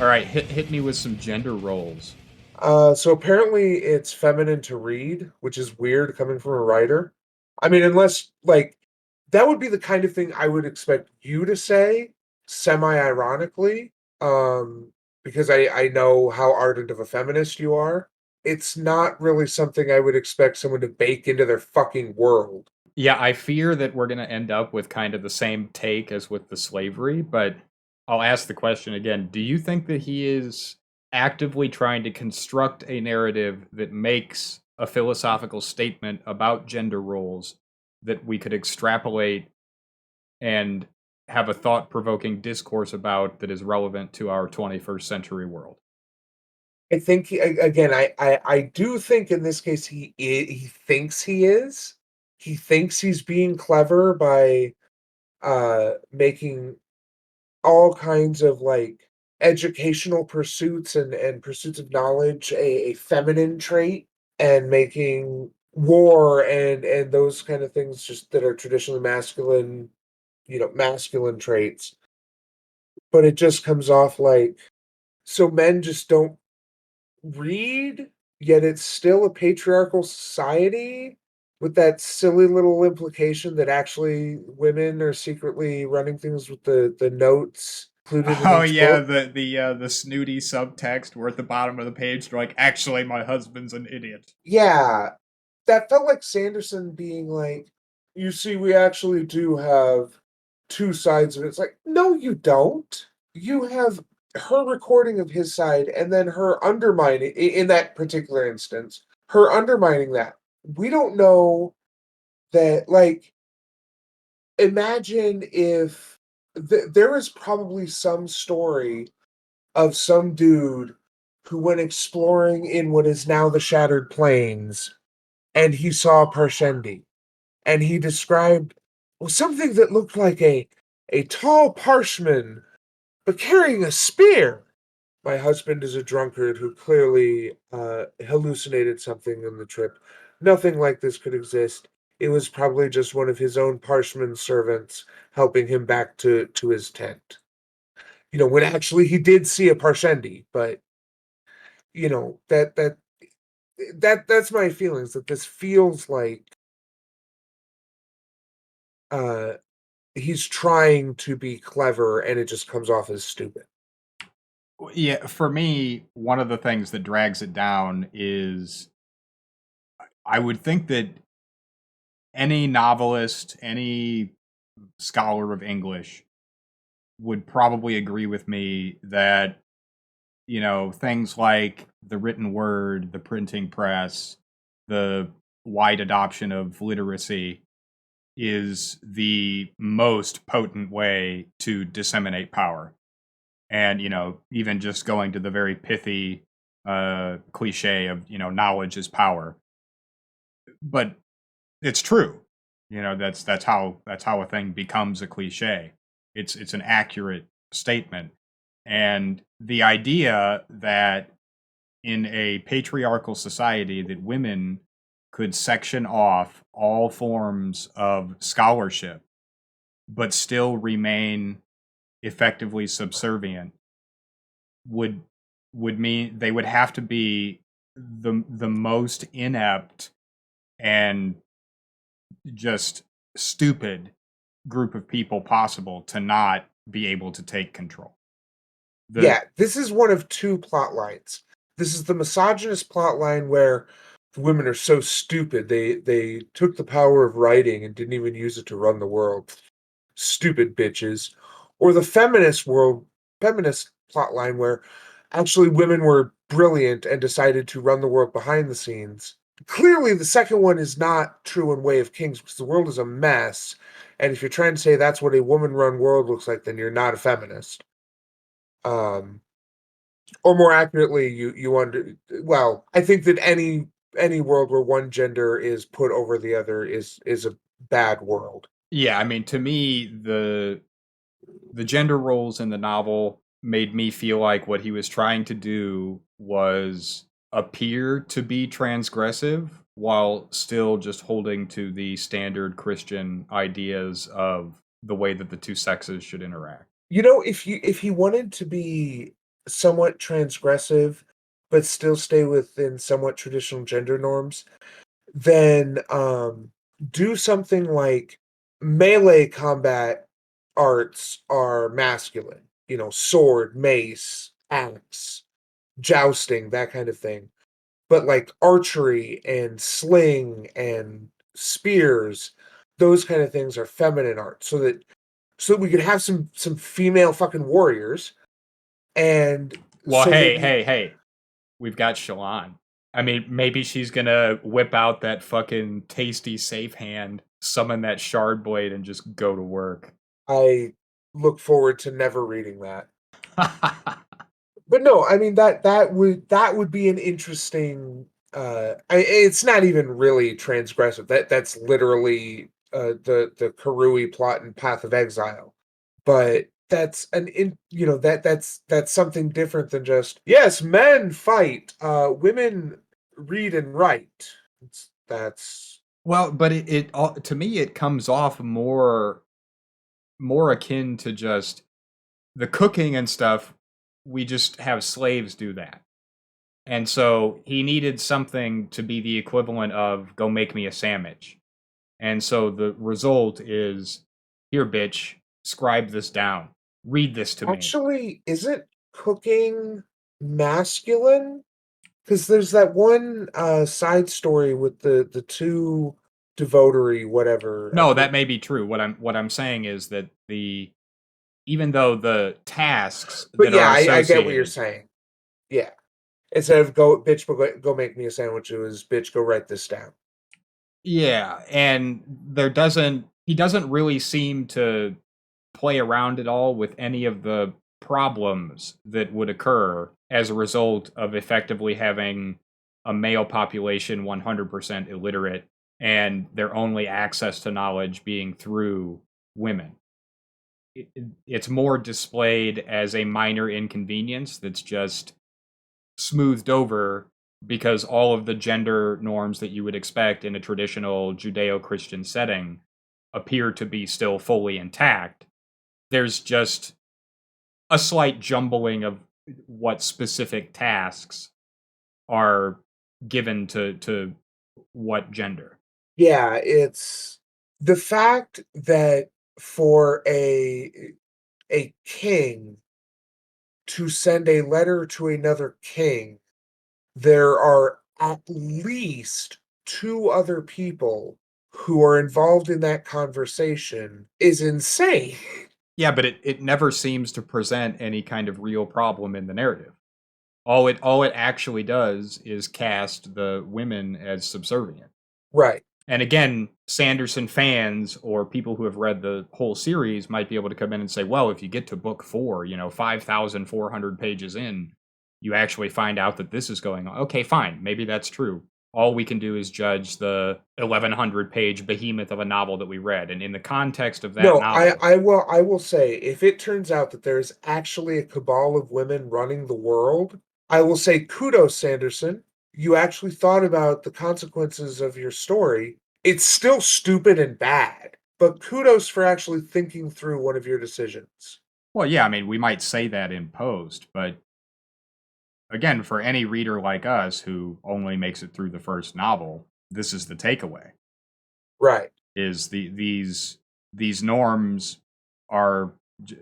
All right, hit me with some gender roles. So apparently it's feminine to read, which is weird coming from a writer. I mean, unless like that would be the kind of thing I would expect you to say, semi-ironically, because I know how ardent of a feminist you are. It's not really something I would expect someone to bake into their fucking world. Yeah, I fear that we're going to end up with kind of the same take as with the slavery, but I'll ask the question again. Do you think that he is actively trying to construct a narrative that makes a philosophical statement about gender roles that we could extrapolate and have a thought provoking discourse about that is relevant to our 21st century world? I think again, I do think in this case he thinks he is. He thinks he's being clever by making all kinds of like educational pursuits and pursuits of knowledge a feminine trait, and making war and those kind of things just that are traditionally masculine, masculine traits. But it just comes off like, so men just don't read, yet it's still a patriarchal society, with that silly little implication that actually women are secretly running things with the notes included in Oh each yeah, book. the snooty subtext where at the bottom of the page they're like, actually my husband's an idiot. Yeah, that felt like Sanderson being like, you see, we actually do have two sides of it. It's like, no, you don't. You have her recording of his side and then her undermining, in that particular instance, her undermining that. We don't know that, like, imagine if there is probably some story of some dude who went exploring in what is now the Shattered Plains, and he saw Parshendi, and he described, well, something that looked like a tall parshman, but carrying a spear. My husband is a drunkard who clearly hallucinated something on the trip. Nothing like this could exist. It was probably just one of his own parshman servants helping him back to his tent. When actually he did see a Parshendi, but that's my feelings, that this feels like uh he's trying to be clever and it just comes off as stupid. Yeah, for me, one of the things that drags it down is I would think that any novelist, any scholar of English would probably agree with me that, things like the written word, the printing press, the wide adoption of literacy is the most potent way to disseminate power. And, even just going to the very pithy cliche of, knowledge is power. But it's true. That's how a thing becomes a cliche. It's an accurate statement. And the idea that in a patriarchal society that women could section off all forms of scholarship but still remain effectively subservient would would mean they would have to be the most inept and just stupid group of people possible to not be able to take control. The Yeah, this is one of two plot lines. This is the misogynist plot line where the women are so stupid they took the power of writing and didn't even use it to run the world. Stupid bitches. Or the feminist plot line where actually women were brilliant and decided to run the world behind the scenes. Clearly the second one is not true in Way of Kings, because the world is a mess. And if you're trying to say that's what a woman run world looks like, then you're not a feminist. Um, or more accurately, you under well, I think that any world where one gender is put over the other is a bad world. yeah, I mean, to me, the gender roles in the novel made me feel like what he was trying to do was appear to be transgressive while still just holding to the standard Christian ideas of the way that the two sexes should interact. If he wanted to be somewhat transgressive, but still stay within somewhat traditional gender norms, then do something like melee combat arts are masculine, sword, mace, axe, jousting, that kind of thing. But like archery and sling and spears, those kind of things are feminine art, so that we could have some female fucking warriors, and Well, so hey, that hey, hey. We've got Shalon. I mean, maybe she's gonna whip out that fucking tasty safe hand, summon that shard blade, and just go to work. I look forward to never reading that. But no, I mean that would be an interesting. It's not even really transgressive. That's literally the Karui plot in Path of Exile. But that's that's something different than just, yes, men fight, women read and write. That's Well, but to me it comes off more akin to just the cooking and stuff. We just have slaves do that. And so he needed something to be the equivalent of go make me a sandwich. And so the result is here, bitch, scribe this down. Read this to me. actually, isn't cooking masculine? Because there's that one side story with the two devotary whatever. I No, forget. that may be true. What I'm saying is that the even though the tasks But that yeah, are I get what you're associated, saying. Yeah. Instead of go bitch go make me a sandwich, it was bitch go write this down. yeah, and he doesn't really seem to play around at all with any of the problems that would occur as a result of effectively having a male population 100% illiterate and their only access to knowledge being through women. It's more displayed as a minor inconvenience that's just smoothed over because all of the gender norms that you would expect in a traditional Judeo-Christian setting appear to be still fully intact. There's just a slight jumbling of what specific tasks are given to what gender. Yeah, it's the fact that for a king to send a letter to another king, there are at least two other people who are involved in that conversation is insane. Yeah, but it never seems to present any kind of real problem in the narrative. All it actually does is cast the women as subservient. Right. And again, Sanderson fans or people who have read the whole series might be able to come in and say, well, if you get to book 4, 5,400 pages in, you actually find out that this is going on. Okay, fine. Maybe that's true. All we can do is judge the 1,100 page behemoth of a novel that we read. And in the context of that No, I, novel, I will I will say, if it turns out that there's actually a cabal of women running the world, I will say kudos, Sanderson. You actually thought about the consequences of your story. It's still stupid and bad, but kudos for actually thinking through one of your decisions. well, yeah, I mean, we might say that in post, but again, for any reader like us who only makes it through the first novel, this is the takeaway. Right. Is these norms are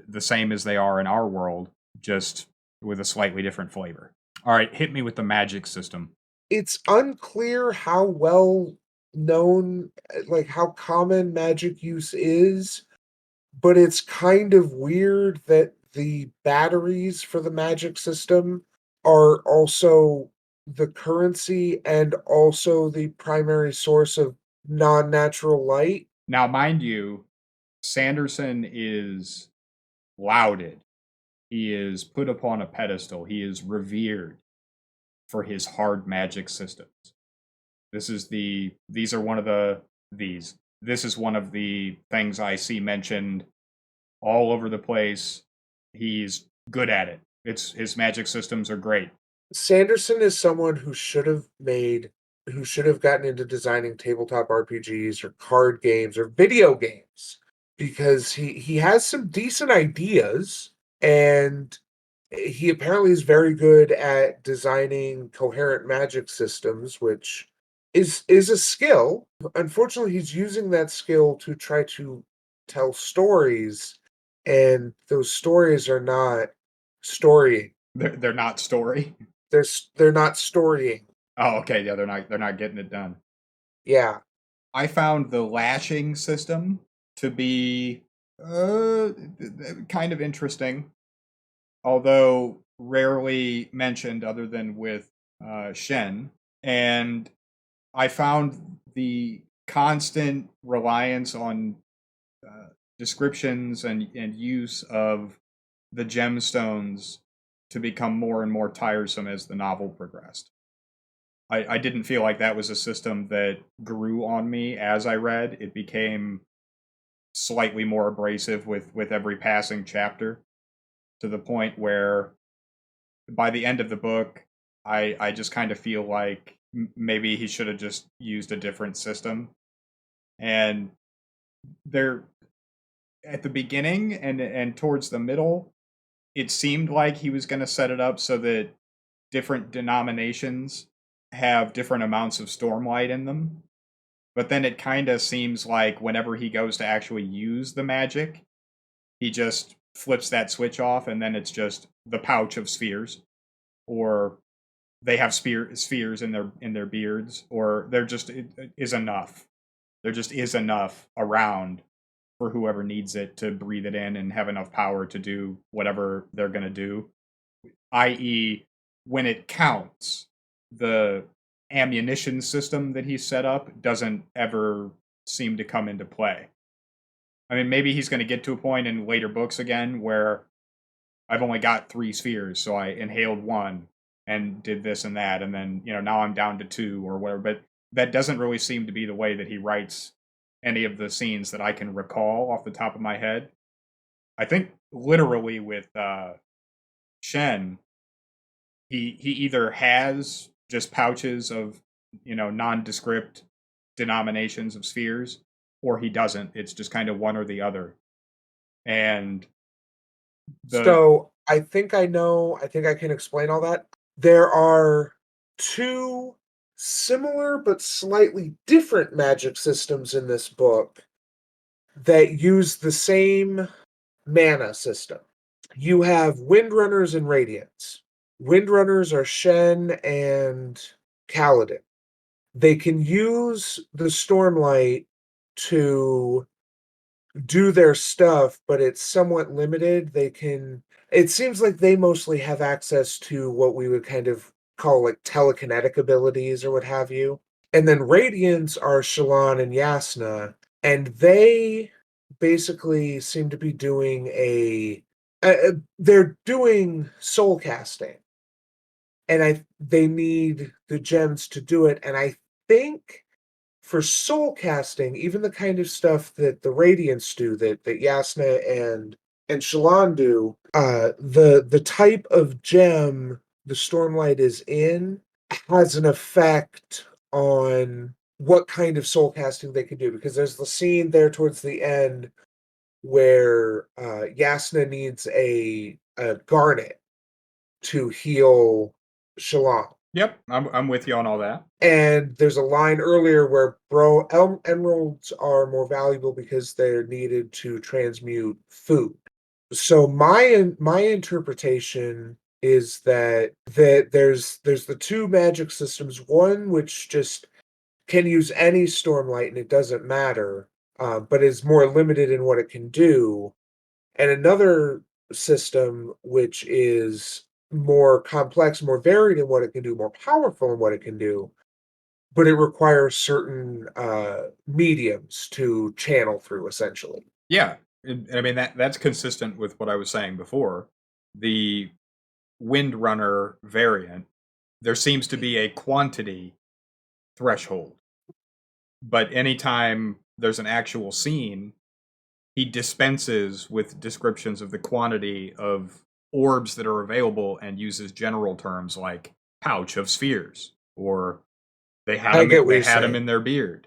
the same as they are in our world, just with a slightly different flavor. All right, hit me with the magic system. It's unclear how well known, like how common magic use is, but it's kind of weird that the batteries for the magic system are also the currency and also the primary source of non-natural light. Now, mind you, Sanderson is lauded. He is put upon a pedestal. He is revered for his hard magic systems. These are one of these. This is one of the things I see mentioned all over the place. He's good at it. It's his magic systems are great. Sanderson is someone who should have gotten into designing tabletop RPGs or card games or video games, because he has some decent ideas, and he apparently is very good at designing coherent magic systems, which is a skill. Unfortunately, he's using that skill to try to tell stories, and those stories are not storying. They're not story. They're not storying. Oh, okay. Yeah, they're not getting it done. Yeah. I found the lashing system to be kind of interesting, although rarely mentioned other than with Shen. And I found the constant reliance on uh, descriptions and use of the gemstones to become more and more tiresome as the novel progressed. I didn't feel like that was a system that grew on me as I read. It became slightly more abrasive with every passing chapter, to the point where by the end of the book, I just kind of feel like maybe he should have just used a different system. And there, at the beginning and towards the middle, it seemed like he was going to set it up so that different denominations have different amounts of stormlight in them. But then it kind of seems like whenever he goes to actually use the magic, he just flips that switch off, and then it's just the pouch of spheres, or they have spheres in their beards, or there just is enough. There just is enough around for whoever needs it to breathe it in and have enough power to do whatever they're going to do. I.e., when it counts, the ammunition system that he set up doesn't ever seem to come into play. I mean, maybe he's going to get to a point in later books again where I've only got 3 spheres, so I inhaled one and did this and that, and then now I'm down to 2 or whatever. But that doesn't really seem to be the way that he writes any of the scenes that I can recall off the top of my head. I think literally with Shen, he either has just pouches of nondescript denominations of spheres, or he doesn't. It's just kind of one or the other. And the So I think I know, I think I can explain all that. There are two similar but slightly different magic systems in this book that use the same mana system. You have Windrunners and Radiants. Windrunners are Shen and Kaladin. They can use the Stormlight to do their stuff, but it's somewhat limited. It seems like they mostly have access to what we would kind of call like telekinetic abilities or what have you. And then Radiants are Shallan and Yasna, and they basically seem to be doing they're doing soul casting, and they need the gems to do it. And I think for soul casting, even the kind of stuff that the Radiants do, that Yasna and Shallan do, the type of gem the Stormlight is in has an effect on what kind of soul casting they can do. Because there's the scene there towards the end where Yasna needs a garnet to heal Shallan. Yep, I'm with you on all that. And there's a line earlier where emeralds are more valuable because they're needed to transmute food. So my interpretation is that there's the two magic systems, one which just can use any stormlight and it doesn't matter, but is more limited in what it can do, and another system which is more complex, more varied in what it can do, more powerful in what it can do, but it requires certain mediums to channel through, essentially. Yeah, I mean that's consistent with what I was saying before. The Windrunner variant, there seems to be a quantity threshold, but anytime there's an actual scene, he dispenses with descriptions of the quantity of orbs that are available and uses general terms like pouch of spheres, or I get what they you're had him saying. in their beard.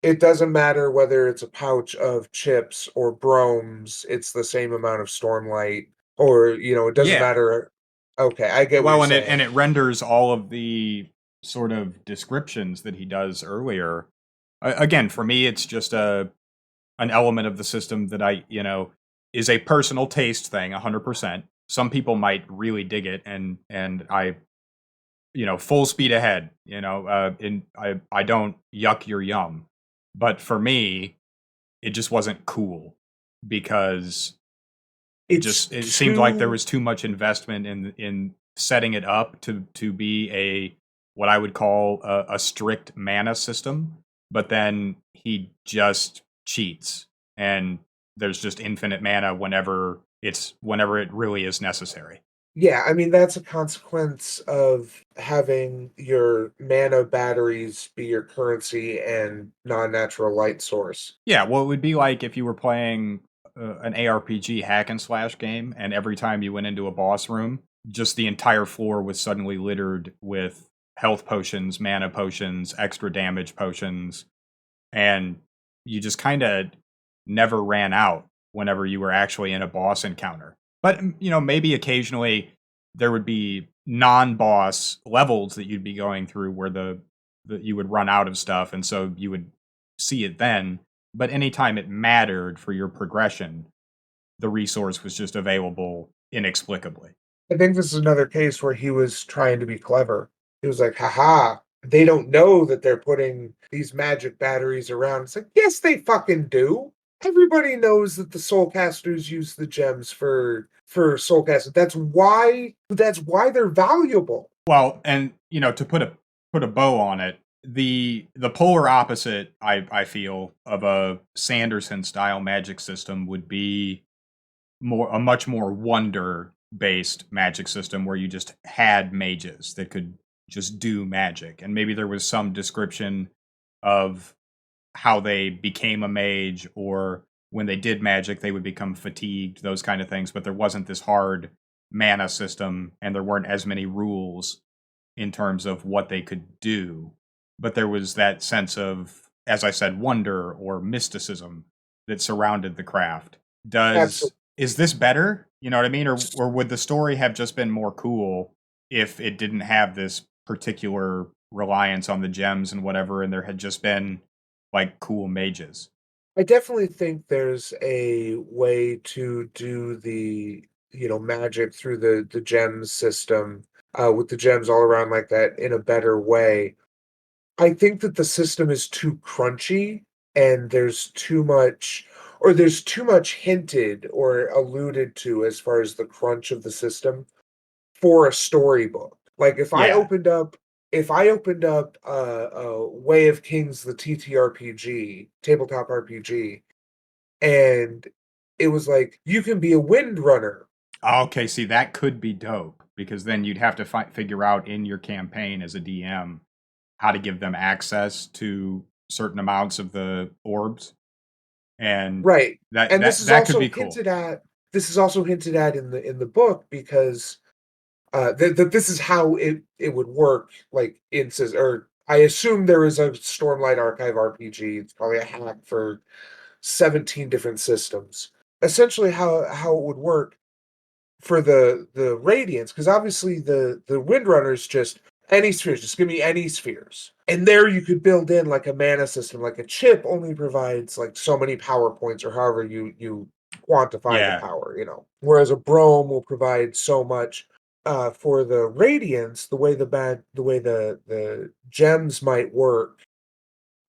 It doesn't matter whether it's a pouch of chips or bromes, it's the same amount of stormlight. Or, it doesn't Yeah. matter. Okay, I get what you're Well, and saying. it renders all of the sort of descriptions that he does earlier. Again, for me, it's just a an element of the system that is a personal taste thing, 100%. Some people might really dig it, and I full speed ahead. In I don't yuck your yum, but for me, it just wasn't cool because It's it seemed like there too was too much investment in setting it up to be a what I would call a strict mana system, but then he just cheats and there's just infinite mana whenever it really is necessary. Yeah, I mean, that's a consequence of having your mana batteries be your currency and non-natural light source. Yeah, well, it would be like if you were playing an ARPG hack and slash game, and every time you went into a boss room, just the entire floor was suddenly littered with health potions, mana potions, extra damage potions, and you just kind of never ran out whenever you were actually in a boss encounter. But maybe occasionally there would be non-boss levels that you'd be going through where you would run out of stuff, and so you would see it then. But anytime it mattered for your progression, the resource was just available inexplicably. I think this is another case where he was trying to be clever. He was like, haha, they don't know that they're putting these magic batteries around. It's like, yes, they fucking do. Everybody knows that the soulcasters use the gems for soulcasting. That's why they're valuable. Well, and to put a bow on it, the polar opposite I feel of a Sanderson style magic system would be a much more wonder based magic system where you just had mages that could just do magic, and maybe there was some description of how they became a mage, or when they did magic they would become fatigued, those kind of things, but there wasn't this hard mana system and there weren't as many rules in terms of what they could do, but there was that sense of, as I said, wonder or mysticism that surrounded the craft. Absolutely. Does Is this better? You know what I mean? Or would the story have just been more cool if it didn't have this particular reliance on the gems and whatever, and there had just been like cool mages? I definitely think there's a way to do the magic through the gems system, with the gems all around like that in a better way. I think that the system is too crunchy and there's too much hinted or alluded to as far as the crunch of the system for a storybook. Like Yeah. if I opened up Way of Kings, the TTRPG, tabletop RPG, and it was like you can be a wind runner. Okay, see, that could be dope because then you'd have to figure out in your campaign as a DM how to give them access to certain amounts of the orbs, and Right. And that could be cool. this is also hinted at in the book because that this is how it would work, like or I assume there is a Stormlight Archive RPG. It's probably a hack for 17 different systems. Essentially how it would work for the radiance, because obviously the windrunners just any spheres, just give me any spheres, and there you could build in like a mana system. Like a chip only provides like so many power points, or however you quantify the Yeah, power, whereas a brome will provide so much. For the radiance, the way the gems might work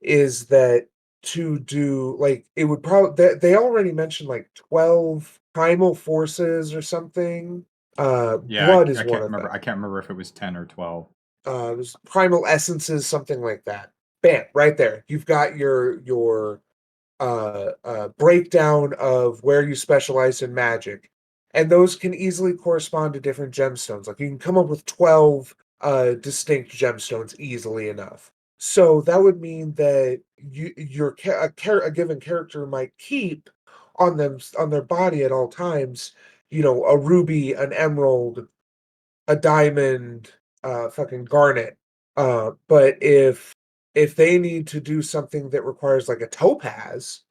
is that to do like it would probably they already mentioned like 12 primal forces or something. yeah. Blood is I one can't of remember. them. I can't remember if it was 10 or 12. There's primal essences, something like that. Bam, right there. You've got your breakdown of where you specialize in magic, and those can easily correspond to different gemstones. Like you can come up with 12 distinct gemstones easily enough. So that would mean that a given character might keep on their body at all times, a ruby, an emerald, a diamond, fucking garnet. But if they need to do something that requires like a topaz,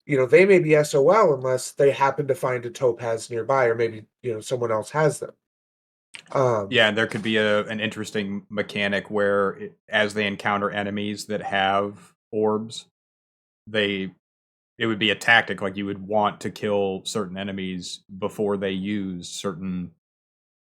They may be SOL unless they happen to find a topaz nearby, or maybe, someone else has them. Yeah, and there could be an interesting mechanic where, as they encounter enemies that have orbs, they it would be a tactic like you would want to kill certain enemies before they use certain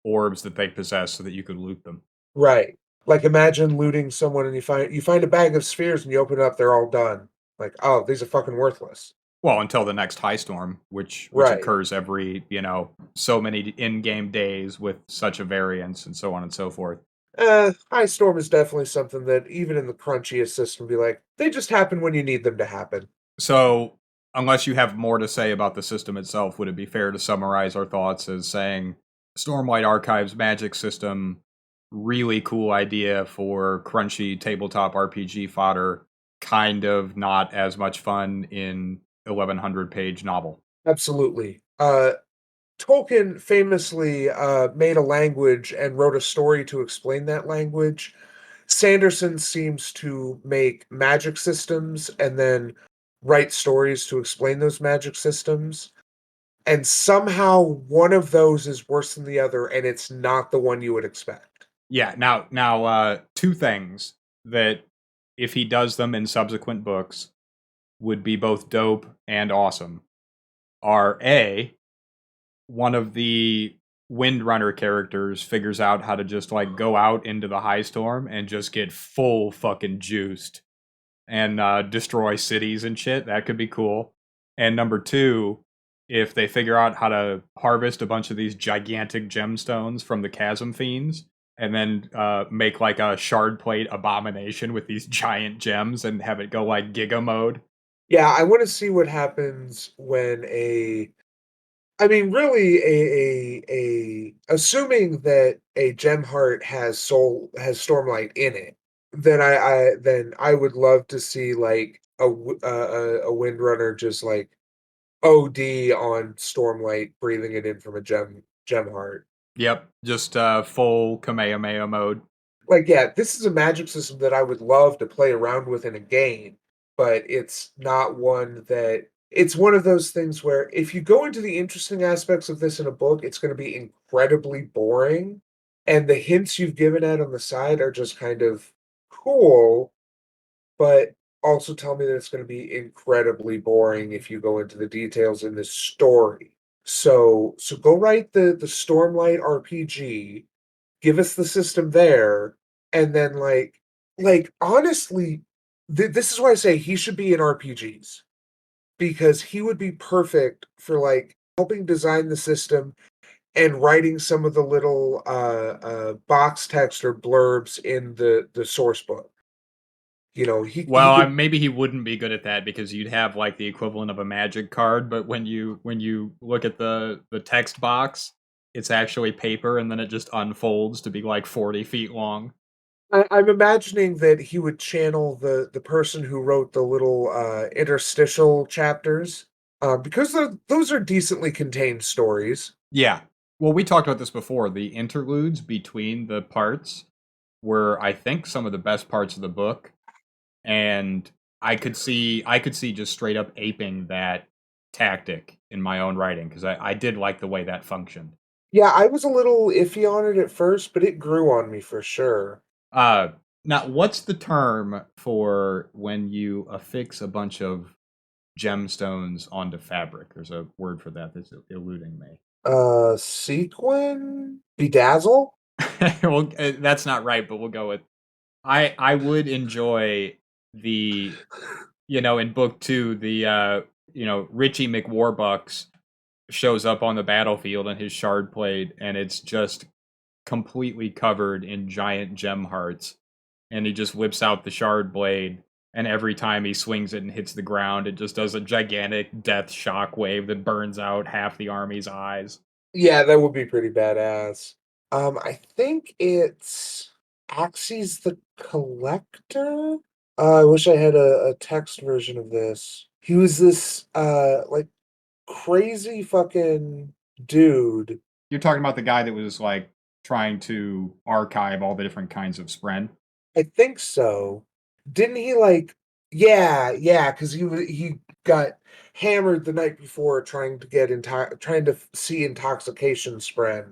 orbs that they possess so that you could loot them. Right. Like, imagine looting someone and you find a bag of spheres and you open it up, they're all done. Like, oh, these are fucking worthless. Well, until the next high storm, which Right. occurs every, so many in-game days with such a variance and so on and so forth. High storm is definitely something that even in the crunchiest system be like, they just happen when you need them to happen. So, unless you have more to say about the system itself, would it be fair to summarize our thoughts as saying Stormlight Archive's magic system, really cool idea for crunchy tabletop RPG fodder, kind of not as much fun in 1100-page novel? Absolutely. Tolkien famously made a language and wrote a story to explain that language. Sanderson seems to make magic systems and then write stories to explain those magic systems. And somehow one of those is worse than the other, and it's not the one you would expect. Yeah, now two things that if he does them in subsequent books would be both dope and awesome are A, one of the Windrunner characters figures out how to just like go out into the high storm and just get full fucking juiced and destroy cities and shit. That could be cool. And number two, if they figure out how to harvest a bunch of these gigantic gemstones from the chasm fiends and then make like a shard plate abomination with these giant gems and have it go like giga mode. Yeah, I want to see what happens when I mean, really, assuming that a gem heart has Stormlight in it, then I would love to see like a Windrunner just like OD on Stormlight, breathing it in from a gem heart. Yep, just full Kamehameha mode. Like, yeah, this is a magic system that I would love to play around with in a game, but it's not one that it's one of those things where if you go into the interesting aspects of this in a book, it's going to be incredibly boring. And the hints you've given out on the side are just kind of cool, but also tell me that it's going to be incredibly boring if you go into the details in this story. So go write the Stormlight RPG, give us the system there, and then honestly, this is why I say he should be in RPGs, because he would be perfect for like helping design the system and writing some of the little box text or blurbs in the source book. He Well, could. maybe he wouldn't be good at that because you'd have like the equivalent of a magic card, but when you look at the text box, it's actually paper, and then it just unfolds to be like 40 feet long. I'm imagining that he would channel the person who wrote the little interstitial chapters, because those are decently contained stories. Yeah. Well, we talked about this before. The interludes between the parts were, I think, some of the best parts of the book, and I could see just straight up aping that tactic in my own writing because I did like the way that functioned. Yeah, I was a little iffy on it at first, but it grew on me for sure. Uh, Now, what's the term for when you affix a bunch of gemstones onto fabric? There's a word for that that's eluding me. Sequin? Bedazzle? Well, that's not right, but we'll go with. I would enjoy the in book two the Richie McWarbucks shows up on the battlefield in his shard plate and it's just completely covered in giant gem hearts and he just whips out the shard blade and every time he swings it and hits the ground it just does a gigantic death shock wave that burns out half the army's eyes. Yeah, that would be pretty badass. I think it's Axes the Collector? I wish I had a text version of this. He was this like crazy fucking dude. You're talking about the guy that was like trying to archive all the different kinds of spren. I think so. Didn't he like, yeah, yeah, because he got hammered the night before trying to trying to see intoxication spread.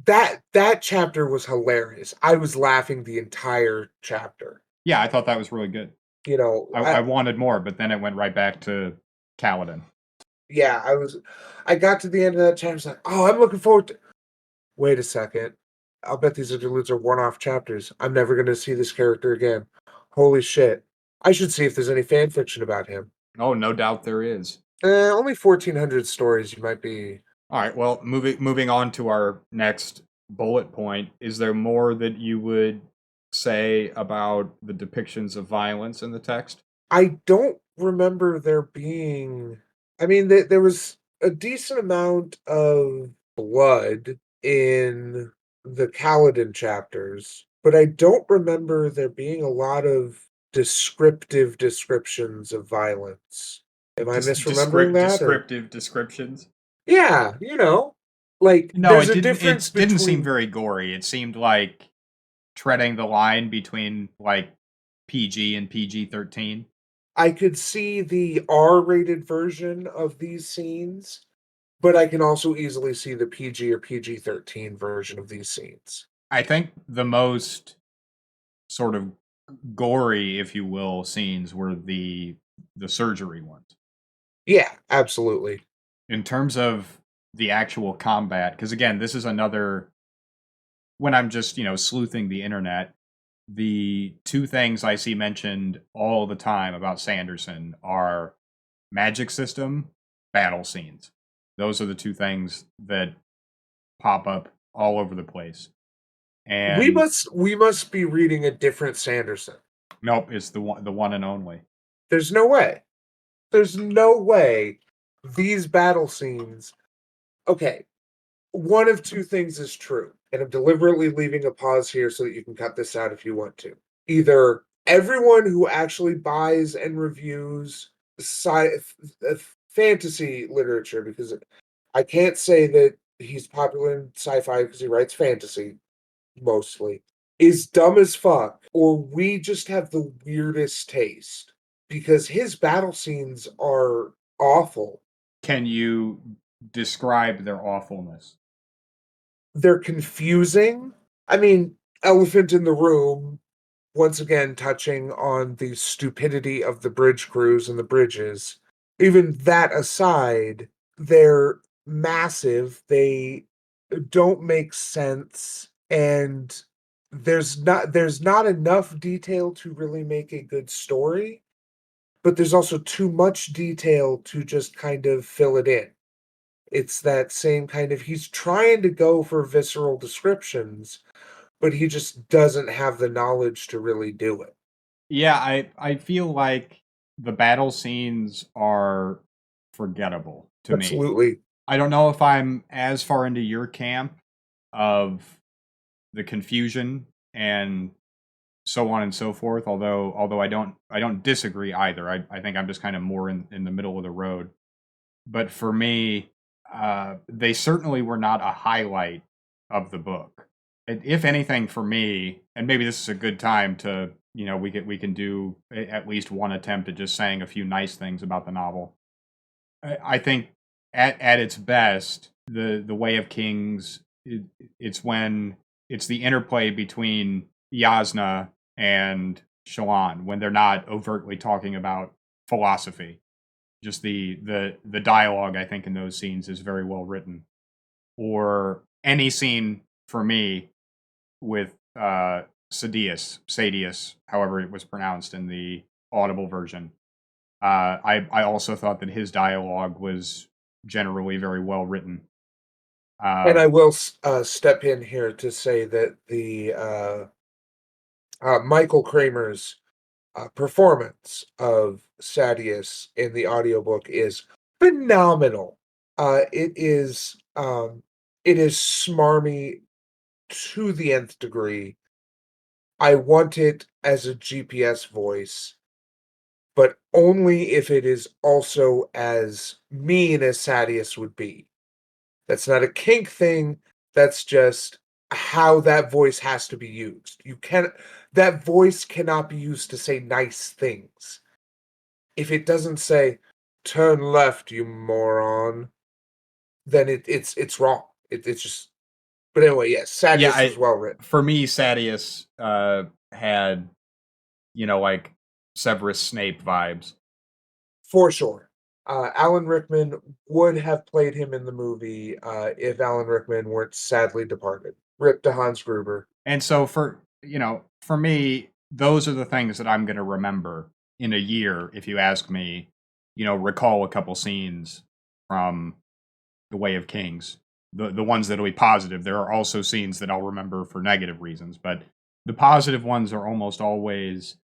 That chapter was hilarious. I was laughing the entire chapter. Yeah, I thought that was really good. You know, I wanted more, but then it went right back to Kaladin. yeah, I got to the end of that chapter, I was like, "Oh, I'm looking forward to." Wait a second. I'll bet these interludes are one-off chapters. I'm never gonna see this character again. Holy shit. I should see if there's any fan fiction about him. Oh, no doubt there is. Only 1,400 stories. You might be. All right. Well, moving on to our next bullet point. Is there more that you would say about the depictions of violence in the text? I don't remember there being. I mean, there was a decent amount of blood in the Kaladin chapters, but I don't remember there being a lot of descriptive descriptions of violence. Am I misremembering that, or? Descriptive descriptions. Yeah, like, No, there's it a didn't. difference It didn't seem between. very gory. It seemed like treading the line between like PG and PG-13. I could see the R-rated version of these scenes, but I can also easily see the PG or PG-13 version of these scenes. I think the most sort of gory, if you will, scenes were the surgery ones. Yeah, absolutely. In terms of the actual combat, because again, this is another when I'm just, sleuthing the internet, the two things I see mentioned all the time about Sanderson are magic system, battle scenes. Those are the two things that pop up all over the place. We And must we must be reading a different Sanderson. nope, it's the one and only. There's no way. There's no way these battle scenes. Okay, one of two things is true, and I'm deliberately leaving a pause here so that you can cut this out if you want to. Either everyone who actually buys and reviews fantasy literature, because I can't say that he's popular in sci-fi because he writes fantasy mostly, is dumb as fuck, or we just have the weirdest taste because his battle scenes are awful. Can you describe their awfulness? They're confusing. I mean, elephant in the room, once again touching on the stupidity of the bridge crews and the bridges. Even that aside, they're massive. They don't make sense, and there's not enough detail to really make a good story, but there's also too much detail to just kind of fill it in. It's that same kind of, he's trying to go for visceral descriptions, but he just doesn't have the knowledge to really do it. Yeah, I feel like the battle scenes are forgettable to me. Absolutely. I don't know if I'm as far into your camp of the confusion and so on and so forth. Although I don't disagree either. I think I'm just kind of more in the middle of the road. But for me, they certainly were not a highlight of the book. If anything, for me, and maybe this is a good time to we can do at least one attempt at just saying a few nice things about the novel. I think at its best, the Way of Kings, it's when it's the interplay between Yasna and Shallan when they're not overtly talking about philosophy. Just the dialogue I think in those scenes is very well written. Or any scene for me with Sadius, however it was pronounced in the audible version. I also thought that his dialogue was generally very well written. And Uh, I will step in here to say that the Michael Kramer's performance of Sadius in the audiobook is phenomenal. It is smarmy to the nth degree. I want it as a GPS voice, but only if it is also as mean as Sadius would be. That's not a kink thing. That's just how that voice has to be used. That voice cannot be used to say nice things. If it doesn't say, turn left, you moron, then it's wrong. It's just. But anyway, yes, Yeah, Sadius was I well written for me, Sadius had, like Severus Snape vibes. for sure. Alan Rickman would have played him in the movie if Alan Rickman weren't sadly departed. Rip to Hans Gruber. And so for me, those are the things that I'm going to remember in a year if you ask me, recall a couple scenes from The Way of Kings. The ones that'll be positive. There are also scenes that I'll remember for negative reasons, but the positive ones are almost always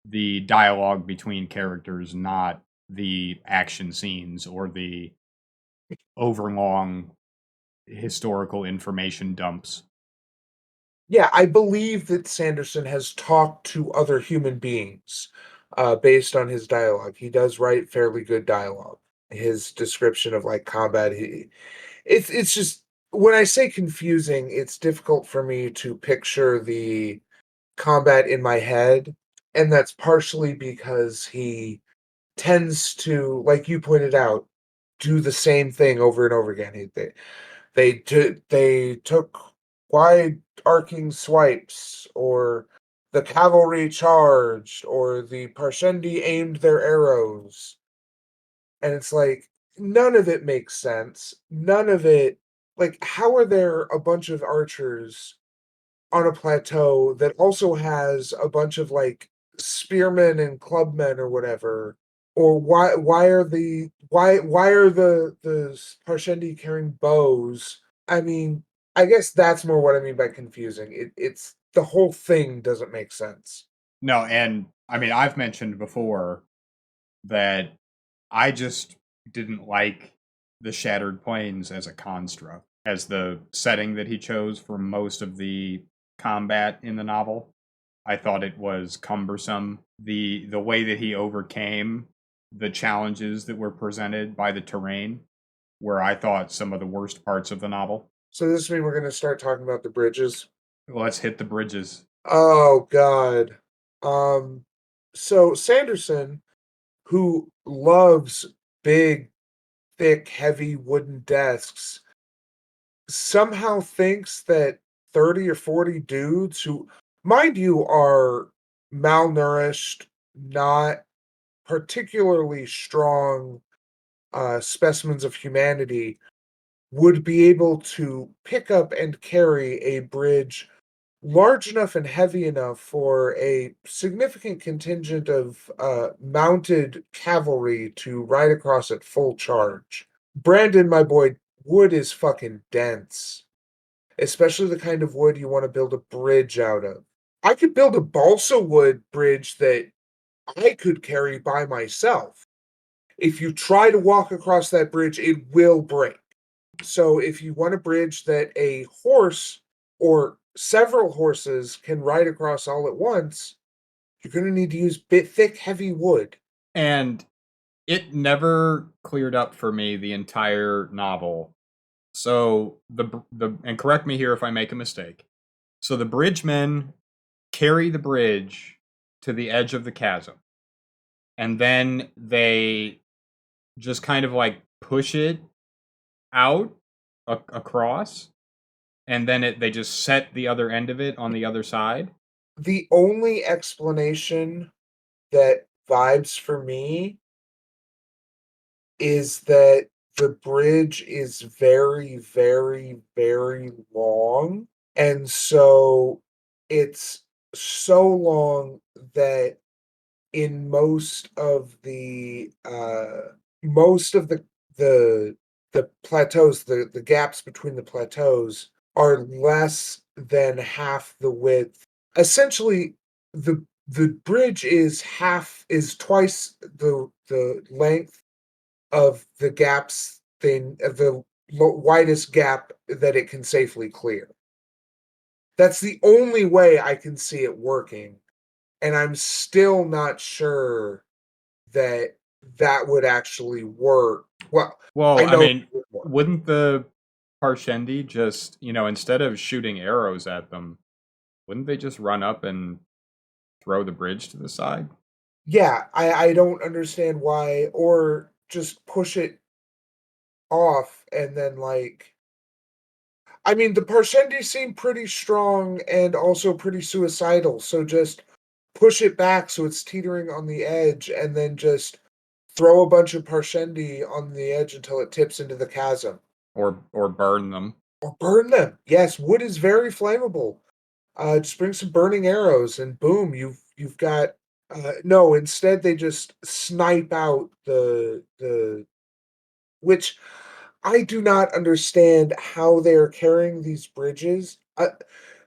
the dialogue between characters, not the action scenes or the overlong historical information dumps. Yeah, I believe that Sanderson has talked to other human beings based on his dialogue. He does write fairly good dialogue. His description of like combat, it's just when I say confusing, it's difficult for me to picture the combat in my head, and that's partially because he tends to, like you pointed out, do the same thing over and over again. They took wide arcing swipes, or the cavalry charged, or the Parshendi aimed their arrows, and it's like none of it makes sense. None of it, like, how are there a bunch of archers on a plateau that also has a bunch of like spearmen and clubmen or whatever? Or why are the Parshendi carrying bows? I mean, I guess that's more what I mean by confusing. It's the whole thing doesn't make sense. No, and I mean, I've mentioned before that I just didn't like the Shattered Plains as a construct, as the setting that he chose for most of the combat in the novel. I thought it was cumbersome. The way that he overcame the challenges that were presented by the terrain were, I thought, some of the worst parts of the novel. So this means we're gonna start talking about the bridges. Let's hit the bridges. Oh God. Um so Sanderson, who loves big, thick, heavy wooden desks, somehow thinks that 30 or 40 dudes who, mind you, are malnourished, not particularly strong specimens of humanity, would be able to pick up and carry a bridge large enough and heavy enough for a significant contingent of mounted cavalry to ride across at full charge. Brandon, my boy, wood is fucking dense, especially the kind of wood you want to build a bridge out of. I could build a balsa wood bridge that I could carry by myself. If you try to walk across that bridge, it will break. So if you want a bridge that a horse or several horses can ride across all at once, you're going to need to use bit thick, heavy wood. And it never cleared up for me the entire novel. So the and correct me here if I make a mistake. So the bridgemen carry the bridge to the edge of the chasm, and then they just kind of like push it out across, and then they just set the other end of it on the other side. The only explanation that vibes for me is that the bridge is very, very, very long. And so it's so long that in most of the the plateaus, the gaps between the plateaus are less than half the width. Essentially, the bridge is twice the length of the gaps thing of the widest gap that it can safely clear. That's the only way I can see it working, and I'm still not sure that that would actually work. Well, I Well, I know mean, it would work. wouldn't the Parshendi just, instead of shooting arrows at them, wouldn't they just run up and throw the bridge to the side? Yeah, I don't understand why, or just push it off and then, like I mean, the Parshendi seem pretty strong and also pretty suicidal, so just push it back so it's teetering on the edge, and then just throw a bunch of Parshendi on the edge until it tips into the chasm. or burn them. Or burn them. Yes, wood is very flammable. Just bring some burning arrows and boom, you've got no, instead they just snipe out the which I do not understand how they're carrying these bridges.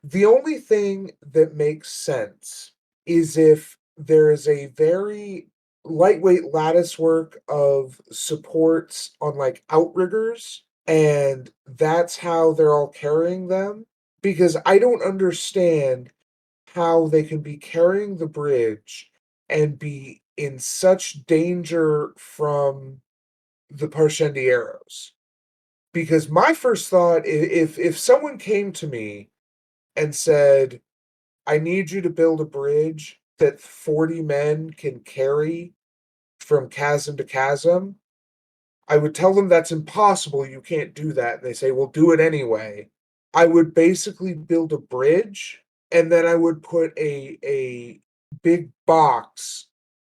The only thing that makes sense is if there is a very lightweight lattice work of supports on like outriggers, and that's how they're all carrying them. Because I don't understand how they can be carrying the bridge and be in such danger from the Parshendi arrows. Because my first thought, if someone came to me and said, "I need you to build a bridge that 40 men can carry from chasm to chasm," I would tell them that's impossible. You can't do that. And they say, "Well, do it anyway." I would basically build a bridge, and then I would put a big box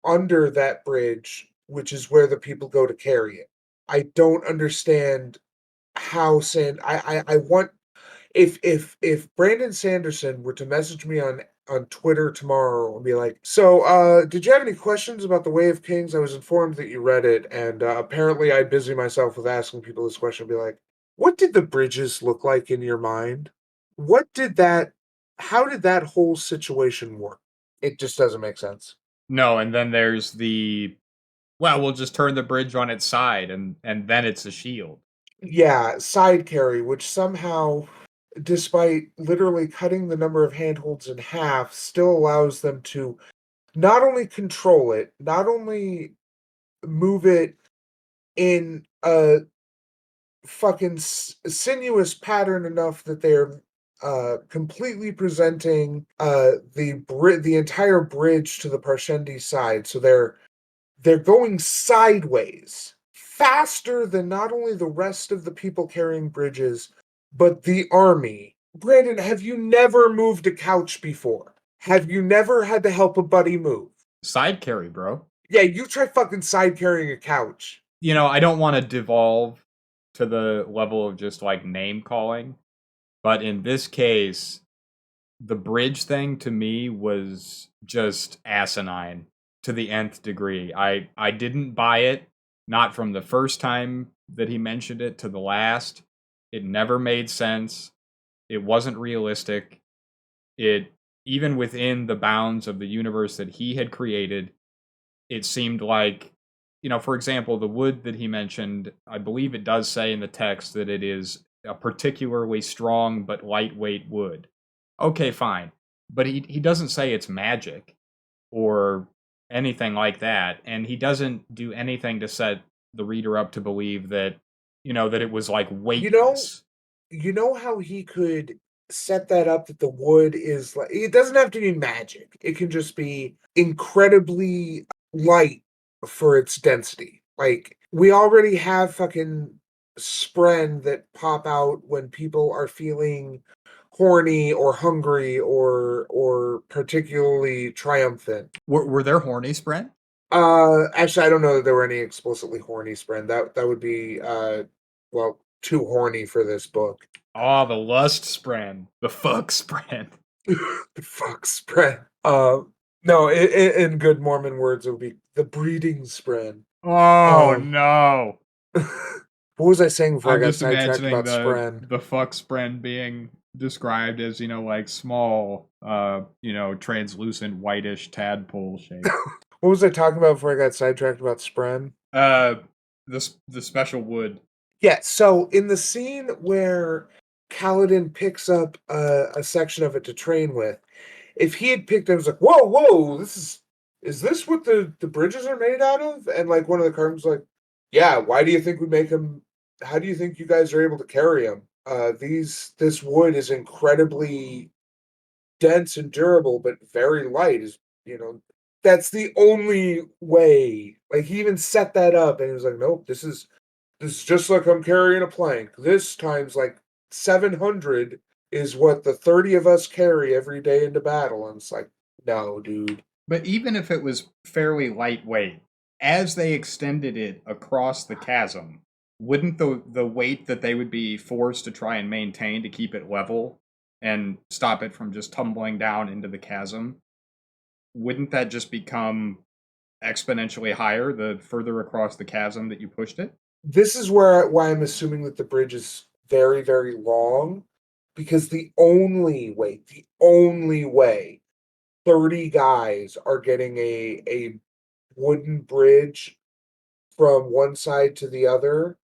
under that bridge, which is where the people go to carry it. I don't understand how San I want if Brandon Sanderson were to message me on Twitter tomorrow and be like, "So, did you have any questions about the Way of Kings? I was informed that you read it, and apparently I busy myself with asking people this question." Be like, "What did the bridges look like in your mind? What did that? How did that whole situation work? It just doesn't make sense." No, and then there's the well, we'll just turn the bridge on its side and then it's a shield. Yeah, side carry, which somehow, despite literally cutting the number of handholds in half, still allows them to not only control it, not only move it in a fucking sinuous pattern enough that they're completely presenting the entire bridge to the Parshendi side, so they're going sideways faster than not only the rest of the people carrying bridges, but the army. Brandon, have you never moved a couch before? Have you never had to help a buddy move? Side carry, bro. Yeah, you try fucking side carrying a couch. I don't want to devolve to the level of just like name calling, but in this case, the bridge thing to me was just asinine to the nth degree. I didn't buy it, not from the first time that he mentioned it to the last. It never made sense. It wasn't realistic. It even within the bounds of the universe that he had created, it seemed like, for example, the wood that he mentioned, I believe it does say in the text that it is a particularly strong but lightweight wood. Okay, fine. But he doesn't say it's magic or anything like that. And he doesn't do anything to set the reader up to believe that, that it was like You know, weightless. you know how he could set that up that the wood is like it doesn't have to be magic. It can just be incredibly light for its density. Like we already have fucking spren that pop out when people are feeling horny or hungry or particularly triumphant. Were there horny sprint? Actually, I don't know that there were any explicitly horny spren. That would be well, too horny for this book. Oh, the lust sprint. The fuck sprint. The fuck spread. No, in good Mormon words, it would be the breeding spread. Oh Um, no. what was I saying before I I'm got just sidetracked imagining about the spren? the fuck sprint being described as, like small, translucent whitish tadpole shape. What was I talking about before I got sidetracked about spren? Uh the special wood. Yeah, so in the scene where Kaladin picks up a section of it to train with, if he had picked it, it was like, whoa, whoa, is this what the bridges are made out of? And like one of the cards was like, yeah, why do you think we make them? How do you think you guys are able to carry them? This wood is incredibly dense and durable, but very light. Is you know That's the only way. Like, he even set that up, and he was like, "Nope, this is just like I'm carrying a plank. This times like 700 is what the 30 of us carry every day into battle." And it's like, no, dude. But even if it was fairly lightweight, as they extended it across the chasm, wouldn't the weight that they would be forced to try and maintain to keep it level and stop it from just tumbling down into the chasm, wouldn't that just become exponentially higher the further across the chasm that you pushed it? This is why I'm assuming that the bridge is very, very long, because the only way 30 guys are getting a wooden bridge from one side to the other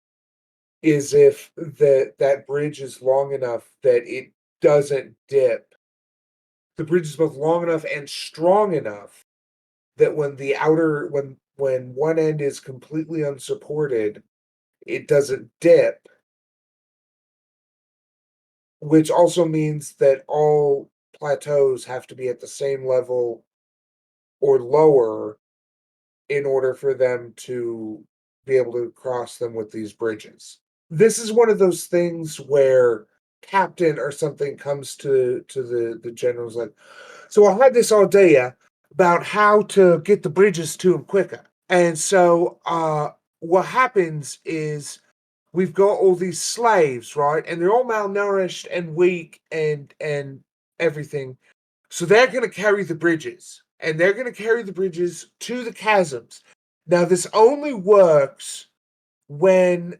is if that bridge is long enough that it doesn't dip. The bridge is both long enough and strong enough that when one end is completely unsupported, it doesn't dip, which also means that all plateaus have to be at the same level or lower in order for them to be able to cross them with these bridges. This is one of those things where captain or something comes to the generals like, so I had this idea about how to get the bridges to them quicker. And so what happens is we've got all these slaves, right? And they're all malnourished and weak and everything. So they're going to carry the bridges, and they're going to carry the bridges to the chasms. Now, this only works when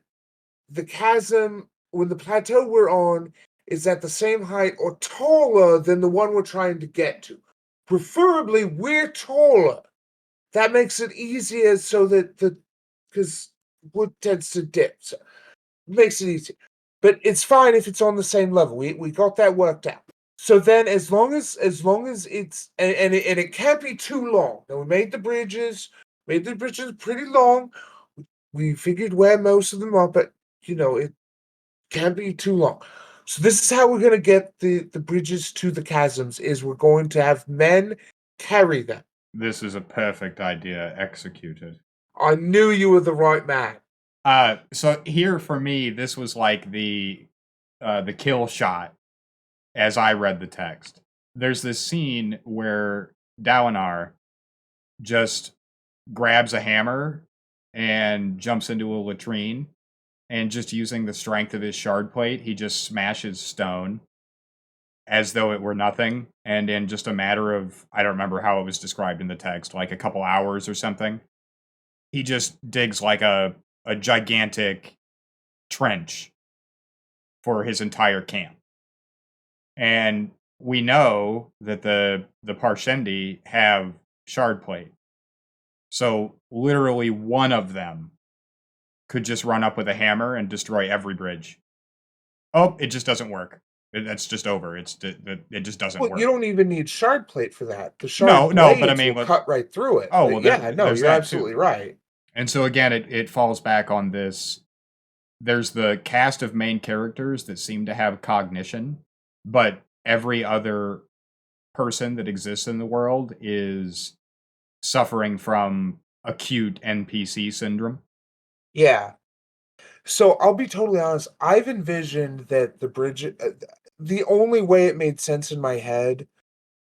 when the plateau we're on is at the same height or taller than the one we're trying to get to. Preferably, we're taller. That makes it easier so that because wood tends to dip. So makes it easy. But it's fine if it's on the same level. We got that worked out. So then as long as it's and it can't be too long. Now we made the bridges pretty long. We figured where most of them are, but it can't be too long. So this is how we're gonna get the bridges to the chasms, is we're going to have men carry them. This is a perfect idea executed. I knew you were the right man. So here for me, this was like the kill shot as I read the text. There's this scene where Dalinar just grabs a hammer and jumps into a latrine, and just using the strength of his shard plate, he just smashes stone as though it were nothing. And in just a matter of, I don't remember how it was described in the text, like a couple hours or something, he just digs like a gigantic trench for his entire camp. And we know that the Parshendi have shard plate. So literally one of them could just run up with a hammer and destroy every bridge. Oh, it just doesn't work. That's just over. It just doesn't Well, you work. don't even need shard plate for that. The shard No, no, but I blades mean, will cut right through it. oh well, But yeah, no, there's you're that too. absolutely right. And so again, it falls back on this. There's the cast of main characters that seem to have cognition, but every other person that exists in the world is suffering from acute NPC syndrome. Yeah. So I'll be totally honest. I've envisioned that the only way it made sense in my head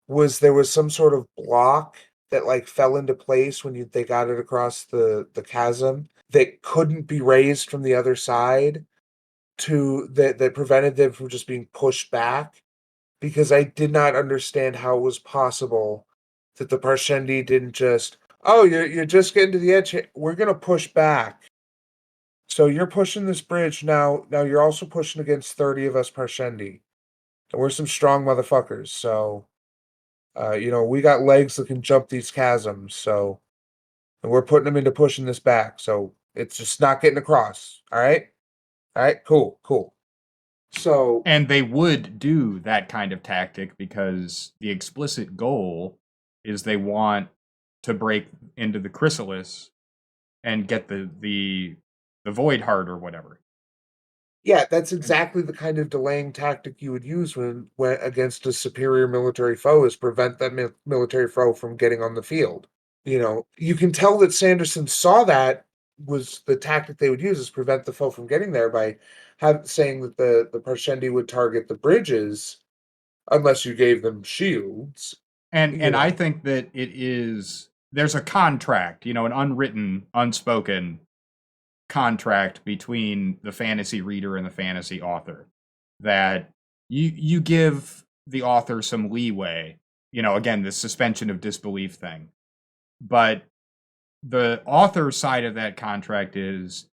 was there was some sort of block that like fell into place when they got it across the chasm that couldn't be raised from the other side that prevented them from just being pushed back, because I did not understand how it was possible that the Parshendi didn't just, oh, you're just getting to the edge. We're gonna push back. So you're pushing this bridge now. Now you're also pushing against 30 of us Parshendi, and we're some strong motherfuckers. So, we got legs that can jump these chasms. So, and we're putting them into pushing this back. So it's just not getting across. All right, cool, cool. So And they would do that kind of tactic because the explicit goal is they want to break into the chrysalis and get the void heart or whatever. yeah, that's And exactly the kind of delaying tactic you would use when against a superior military foe, is prevent that military foe from getting on the field. You can tell that Sanderson saw that was the tactic they would use is prevent the foe from getting there by saying that the Parshendi would target the bridges unless you gave them shields. And You I know, think that there's a contract, an unwritten, unspoken contract between the fantasy reader and the fantasy author that you give the author some leeway, again, the suspension of disbelief thing. But the author side of that contract is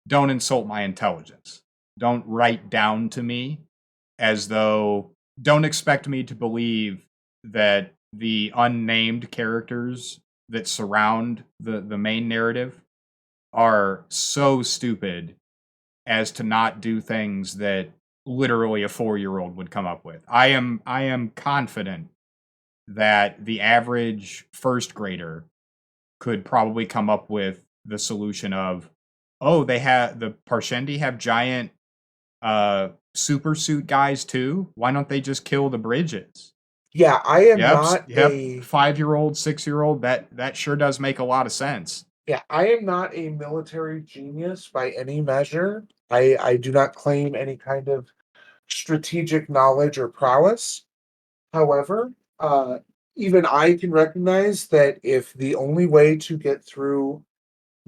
don't insult my intelligence. Don't write down to me as though don't expect me to believe that the unnamed characters that surround the main narrative are so stupid as to not do things that literally a 4-year-old would come up with. I am confident that the average first grader could probably come up with the solution of, oh, they have the Parshendi have giant super suit guys too. Why don't they just kill the bridges? yeah, I am Yep, not yep. a 5-year-old, 6-year-old. That sure does make a lot of sense. yeah, I am not a military genius by any measure. I do not claim any kind of strategic knowledge or prowess. However, even I can recognize that if the only way to get through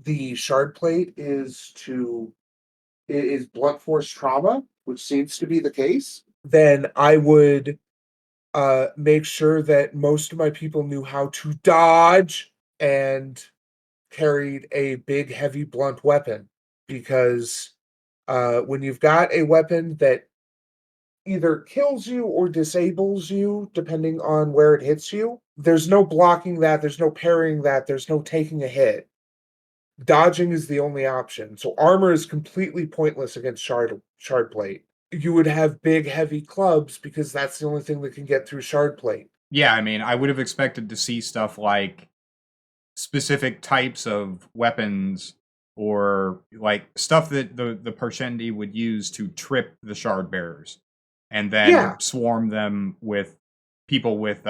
the shard plate is blunt force trauma, which seems to be the case, then I would make sure that most of my people knew how to dodge and carried a big, heavy, blunt weapon. Because when you've got a weapon that either kills you or disables you, depending on where it hits you, there's no blocking that, there's no parrying that, there's no taking a hit. Dodging is the only option. So armor is completely pointless against shard plate. You would have big, heavy clubs because that's the only thing that can get through shard plate. Yeah, I mean, I would have expected to see stuff like specific types of weapons or like stuff that the Parshendi would use to trip the shard bearers and then Yeah, swarm them with people with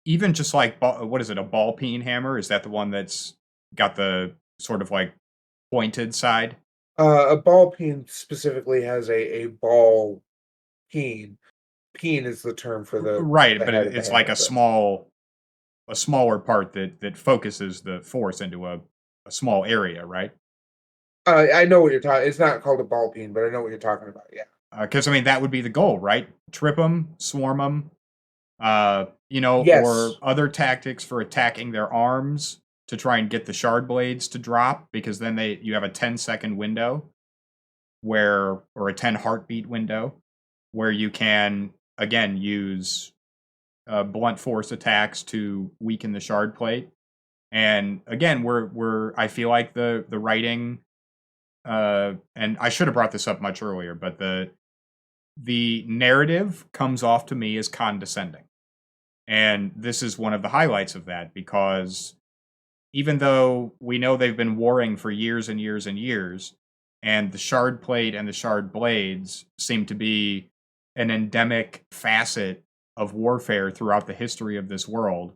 even just like what is it, a ball peen hammer? Is that the one that's got the sort of like pointed side? a ball peen specifically has a ball peen. Peen is the term for Right, the but head of the it's like hammer, but a smaller part that focuses the force into a small area, right? I know what you're talking. It's not called a ball peen, but I know what you're talking about. Yeah. Because I mean that would be the goal, right? Trip them, swarm them, or Yes. other tactics for attacking their arms to try and get the shard blades to drop, because then you have a 10-second window or a 10 heartbeat window where you can again use blunt force attacks to weaken the shard plate. And again, we're I feel like the writing, and I should have brought this up much earlier, but the narrative comes off to me as condescending. And this is one of the highlights of that, because even though we know they've been warring for years and years and years, and the shard plate and the shard blades seem to be an endemic facet of warfare throughout the history of this world,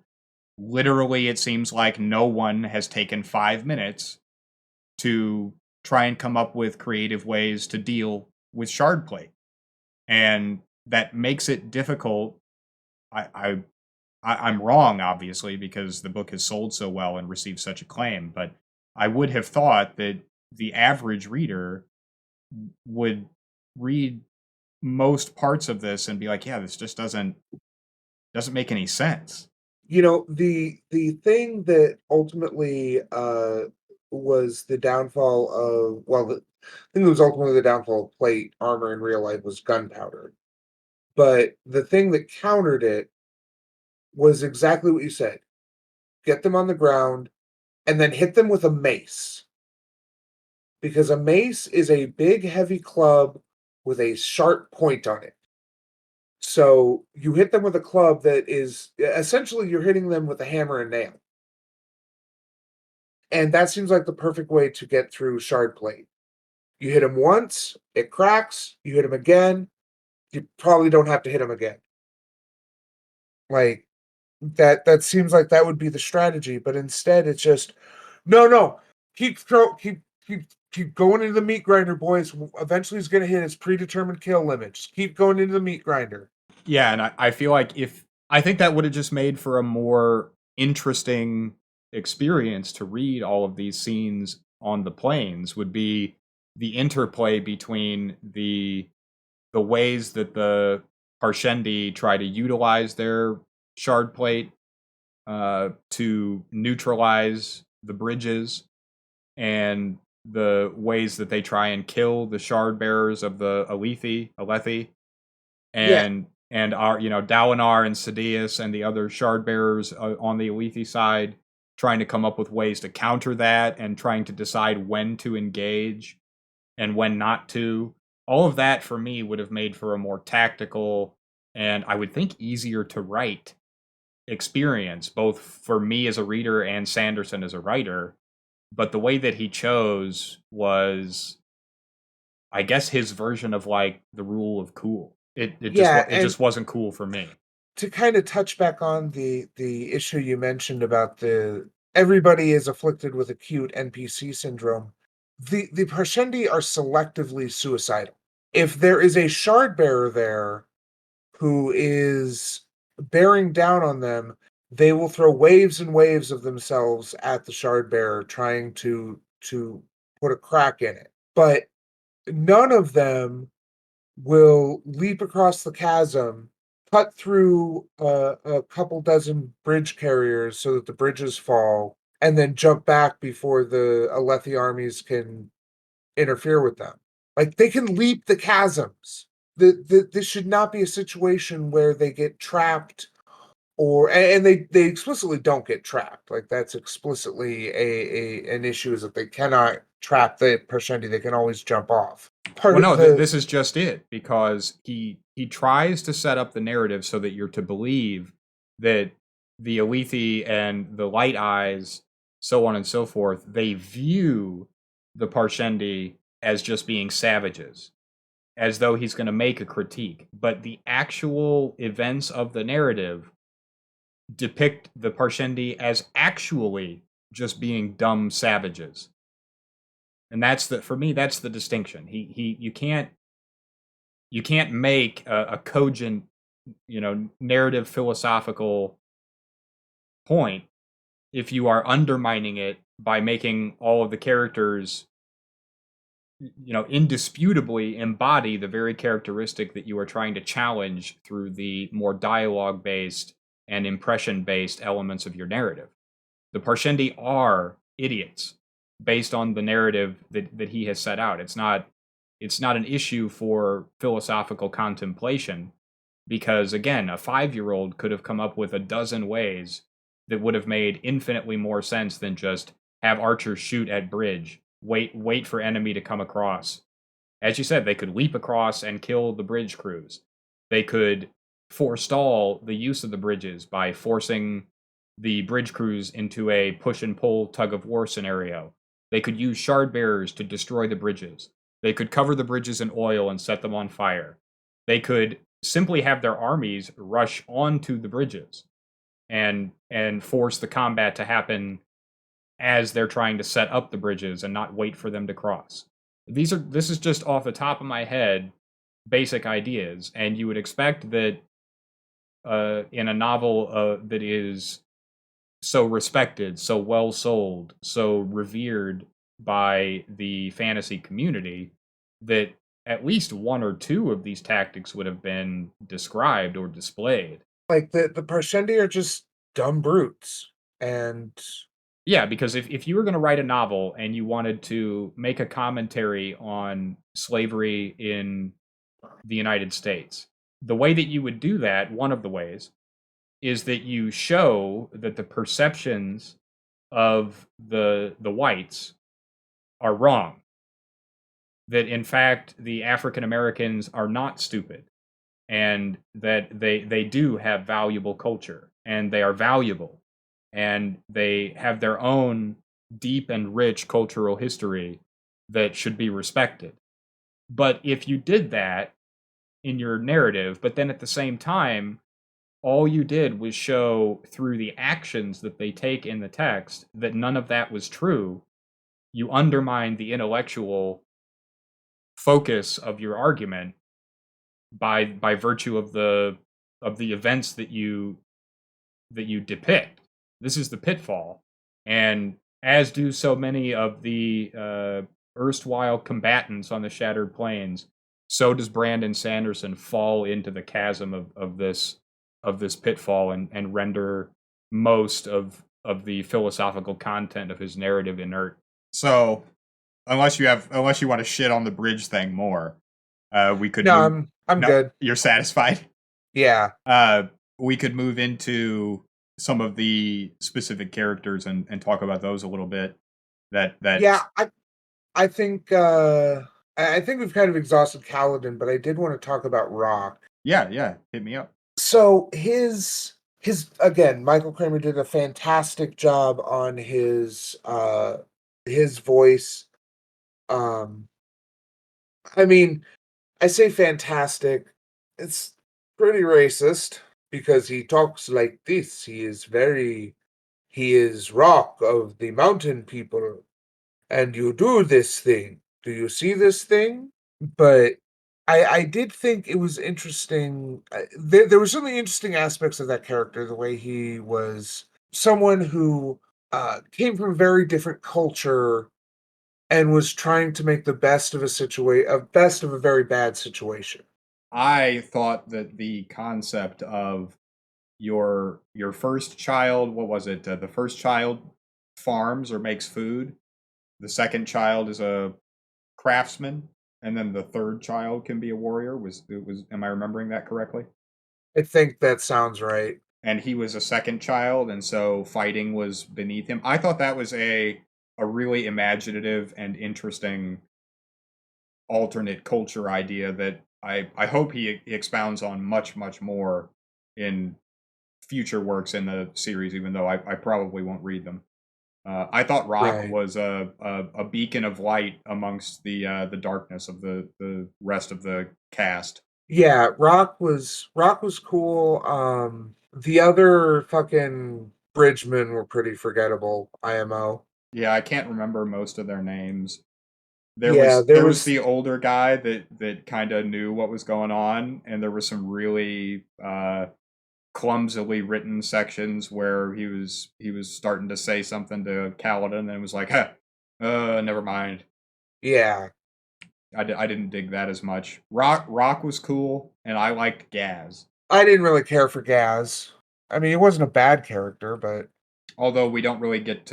literally it seems like no one has taken 5 minutes to try and come up with creative ways to deal with shard plate. And that makes it difficult. I, I I'm wrong, obviously, because the book has sold so well and received such acclaim. But I would have thought that the average reader would read most parts of this and be like, "Yeah, this just doesn't make any sense." The thing that ultimately was the downfall of the thing that was ultimately the downfall of plate armor in real life was gunpowder. But the thing that countered it was exactly what you said. Get them on the ground and then hit them with a mace. Because a mace is a big heavy club with a sharp point on it. So you hit them with a club that is essentially you're hitting them with a hammer and nail. And that seems like the perfect way to get through shard plate. You hit them once, it cracks. You hit them again, you probably don't have to hit them again. Like That seems like that would be the strategy, but instead it's just no, keep going into the meat grinder, boys. Eventually he's gonna hit his predetermined kill limit. Just keep going into the meat grinder. Yeah, and I feel like if I think that would have just made for a more interesting experience to read all of these scenes on the plains would be the interplay between the ways that the Parshendi try to utilize their shard plate to neutralize the bridges, and the ways that they try and kill the shard bearers of the Alethi, Yeah, and our Dalinar and Sidious and the other shard bearers on the Alethi side trying to come up with ways to counter that and trying to decide when to engage and when not to. All of that for me would have made for a more tactical and I would think easier to write experience, both for me as a reader and Sanderson as a writer. But the way that he chose was, I guess, his version of like the rule of cool. yeah, It and just wasn't cool for me. to kind of touch back on the issue you mentioned about the everybody is afflicted with acute NPC syndrome. The Parshendi are selectively suicidal. If there is a shard bearer there who is bearing down on them, they will throw waves and waves of themselves at the shard bearer, trying to put a crack in it. But none of them will leap across the chasm, cut through a couple dozen bridge carriers so that the bridges fall, and then jump back before the Alethi armies can interfere with them. Like they can leap the chasms. This should not be a situation where they get trapped, or and they explicitly don't get trapped. Like that's explicitly a an issue, is that they cannot trap the Parshendi. They can always jump off. Part Well, of no, the this is just it because he tries to set up the narrative so that you're to believe that the Alethi and the Light Eyes, so on and so forth, they view the Parshendi as just being savages, as though he's going to make a critique. But the actual events of the narrative depict the Parshendi as actually just being dumb savages. And that's the for me that's the distinction. He you can't make a cogent, narrative philosophical point if you are undermining it by making all of the characters, indisputably embody the very characteristic that you are trying to challenge through the more dialogue based and impression based elements of your narrative. The Parshendi are idiots based on the narrative that he has set out. It's not an issue for philosophical contemplation because again, a 5-year-old could have come up with a dozen ways that would have made infinitely more sense than just have archers shoot at bridge, wait for enemy to come across. As you said, they could leap across and kill the bridge crews. They could forestall the use of the bridges by forcing the bridge crews into a push and pull tug of war scenario. They could use shard bearers to destroy the bridges. They could cover the bridges in oil and set them on fire. They could simply have their armies rush onto the bridges and force the combat to happen as they're trying to set up the bridges and not wait for them to cross. This is just off the top of my head basic ideas, and you would expect that in a novel that is so respected, so well sold, so revered by the fantasy community, that at least one or two of these tactics would have been described or displayed. like the Parshendi are just dumb brutes, and Yeah, because if you were going to write a novel and you wanted to make a commentary on slavery in the United States, the way that you would do that, one of the ways, is that you show that the perceptions of the whites are wrong. That in fact the African Americans are not stupid, and that they do have valuable culture and they are valuable and they have their own deep and rich cultural history that should be respected. But if you did that in your narrative, but then at the same time all you did was show through the actions that they take in the text that none of that was true. You undermined the intellectual focus of your argument by virtue of the events that you depict. This is the pitfall, and as do so many of the erstwhile combatants on the Shattered Plains, so does Brandon Sanderson fall into the chasm of this pitfall and render most of the philosophical content of his narrative inert. So, unless you want to shit on the bridge thing more, we could No, move. I'm No, good. you're satisfied. Yeah. We could move into some of the specific characters and talk about those a little bit. That Yeah, I think I think we've kind of exhausted Kaladin, but I did want to talk about Rock. yeah, hit me up. So his again, Michael Kramer did a fantastic job on his voice. Um I mean, I say fantastic. It's pretty racist because he talks like this. He is Rock of the mountain people, and you do this thing. Do you see this thing? But I did think it was interesting. There were certainly interesting aspects of that character, the way he was someone who came from a very different culture and was trying to make the best of best of a very bad situation. I thought that the concept of your first child, what was it? The first child farms or makes food. The second child is a craftsman, and then the third child can be a warrior. Was it was? Am I remembering that correctly? I think that sounds right. And he was a second child, and so fighting was beneath him. I thought that was a really imaginative and interesting alternate culture idea that I hope he expounds on much more in future works in the series, even though I probably won't read them. I thought Rock Right. was a beacon of light amongst the darkness of the rest of the cast. Yeah, Rock was cool. The other fucking bridgemen were pretty forgettable. IMO. Yeah, I can't remember most of their names. Yeah, there There was was the older guy that kind of knew what was going on, and there were some really clumsily written sections where he was starting to say something to Kaladin, and it was like, huh, never mind. yeah. I didn't dig that as much. Rock was cool, and I liked Gaz. I didn't really care for Gaz. I mean, he wasn't a bad character, but Although we don't get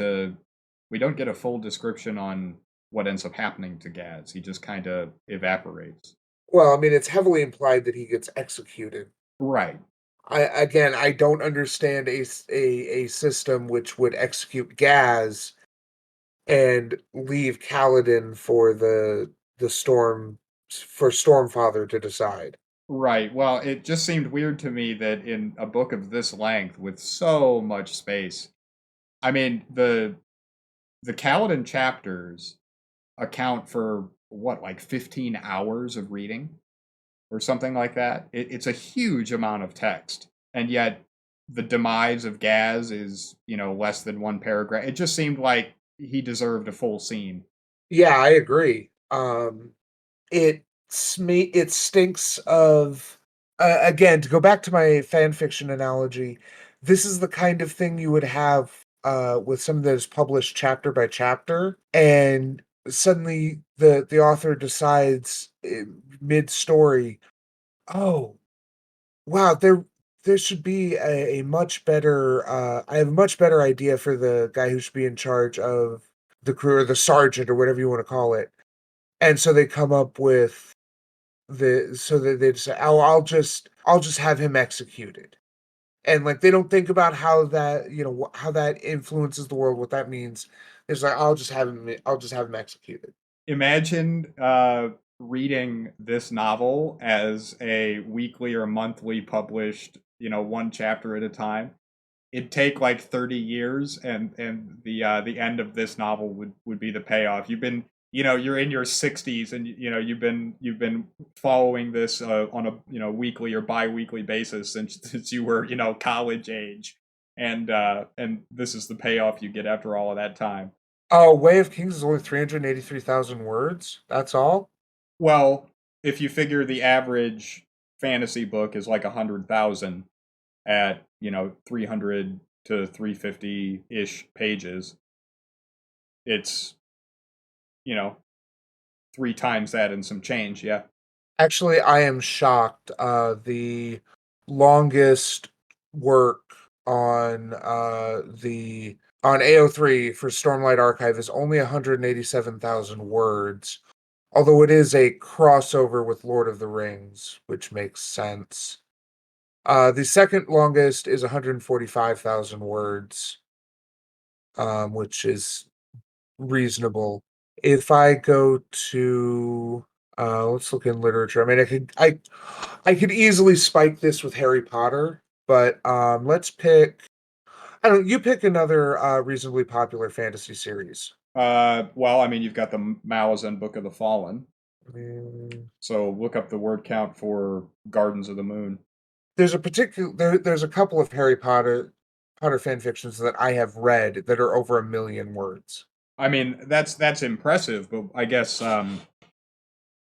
a full description on what ends up happening to Gaz. He just kind of evaporates. well, I mean, it's heavily implied that he gets executed. Right. I don't understand a system which would execute Gaz and leave Kaladin for the storm for Stormfather to decide. Right. Well, it just seemed weird to me that in a book of this length with so much space, I mean, the Kaladin chapters account for what, like 15 hours of reading or something like that. It's a huge amount of text, and yet the demise of Gaz is, you know, less than one paragraph. It just seemed like he deserved a full scene. Yeah, I agree. It stinks of again, to go back to my fan fiction analogy, this is the kind of thing you would have with some that is published chapter by chapter, and suddenly the author decides mid story, oh wow, there should be a much better I have a much better idea for the guy who should be in charge of the crew, or the sergeant, or whatever you want to call it. And so they come up with so that they just say, "Oh, I'll just have him executed." And like they don't think about how that, how that influences the world, what that means. It's like, I'll just have him executed. Imagine reading this novel as a weekly or monthly published, you know, one chapter at a time. It'd take like 30 years, and the end of this novel would be the payoff. you're in your 60s and you've been following this on a weekly or bi-weekly basis since you were college age, and this is the payoff you get after all of that time. Oh, Way of Kings is only 383,000 words. That's all? Well, if you figure the average fantasy book is like 100,000 at 300 to 350 ish pages, it's you know three times that and some change. Yeah. Actually, I am shocked. The longest work on the on AO3 for Stormlight Archive is only 187,000 words, although it is a crossover with Lord of the Rings, which makes sense. The second longest is 145,000 words, which is reasonable. If I go to let's look in literature. I mean, I could easily spike this with Harry Potter, but let's pick. I don't. You pick another reasonably popular fantasy series. Well, I mean, you've got the Malazan Book of the Fallen. Mm, So look up the word count for Gardens of the Moon. There's a couple of Potter fan fictions that I have read that are over 1 million words. I mean, that's impressive, but I guess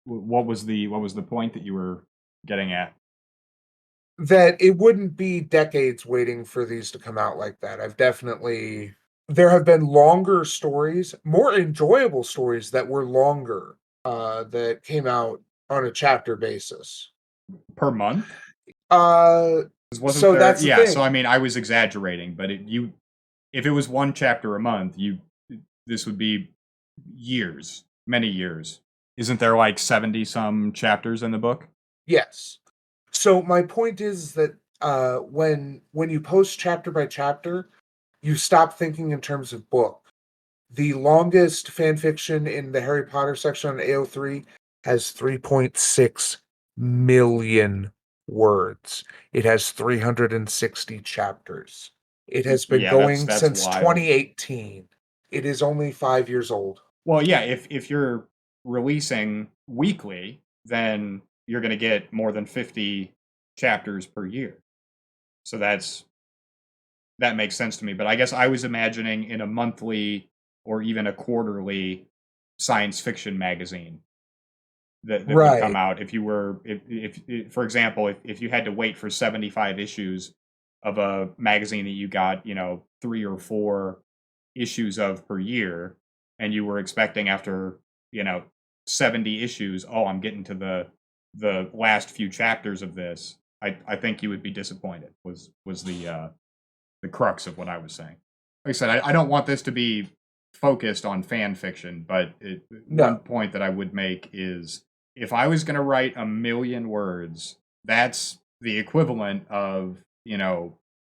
what was the point that you were getting at? That it wouldn't be decades waiting for these to come out like that. I've definitely There have been longer stories, more enjoyable stories that were longer, that came out on a chapter basis. Per month? Uh, 'Cause wasn't so there? that's the Yeah. So I thing. mean, I was exaggerating, but if it was one chapter a month, this would be years, many years. Isn't there like 70 some chapters in the book? Yes. So my point is that when you post chapter by chapter, you stop thinking in terms of book. The longest fan fiction in the Harry Potter section on AO3 has 3.6 million words. It has 360 chapters. It has been Yeah, that's going that's since wild. 2018. It is only 5 years old. Well, yeah, if you're releasing weekly, then you're going to get more than 50 chapters per year. So that makes sense to me. But I guess I was imagining in a monthly or even a quarterly science fiction magazine that would come Right. out if you were if for example if you had to wait for 75 issues of a magazine that you got 3 or 4 issues of per year, and you were expecting after 70 issues, oh, I'm getting to the last few chapters of this. I think you would be disappointed was the crux of what I was saying. Like I said, I don't want this to be focused on fan fiction, but one No. point that I would make is if I was going to write 1 million words, that's the equivalent of,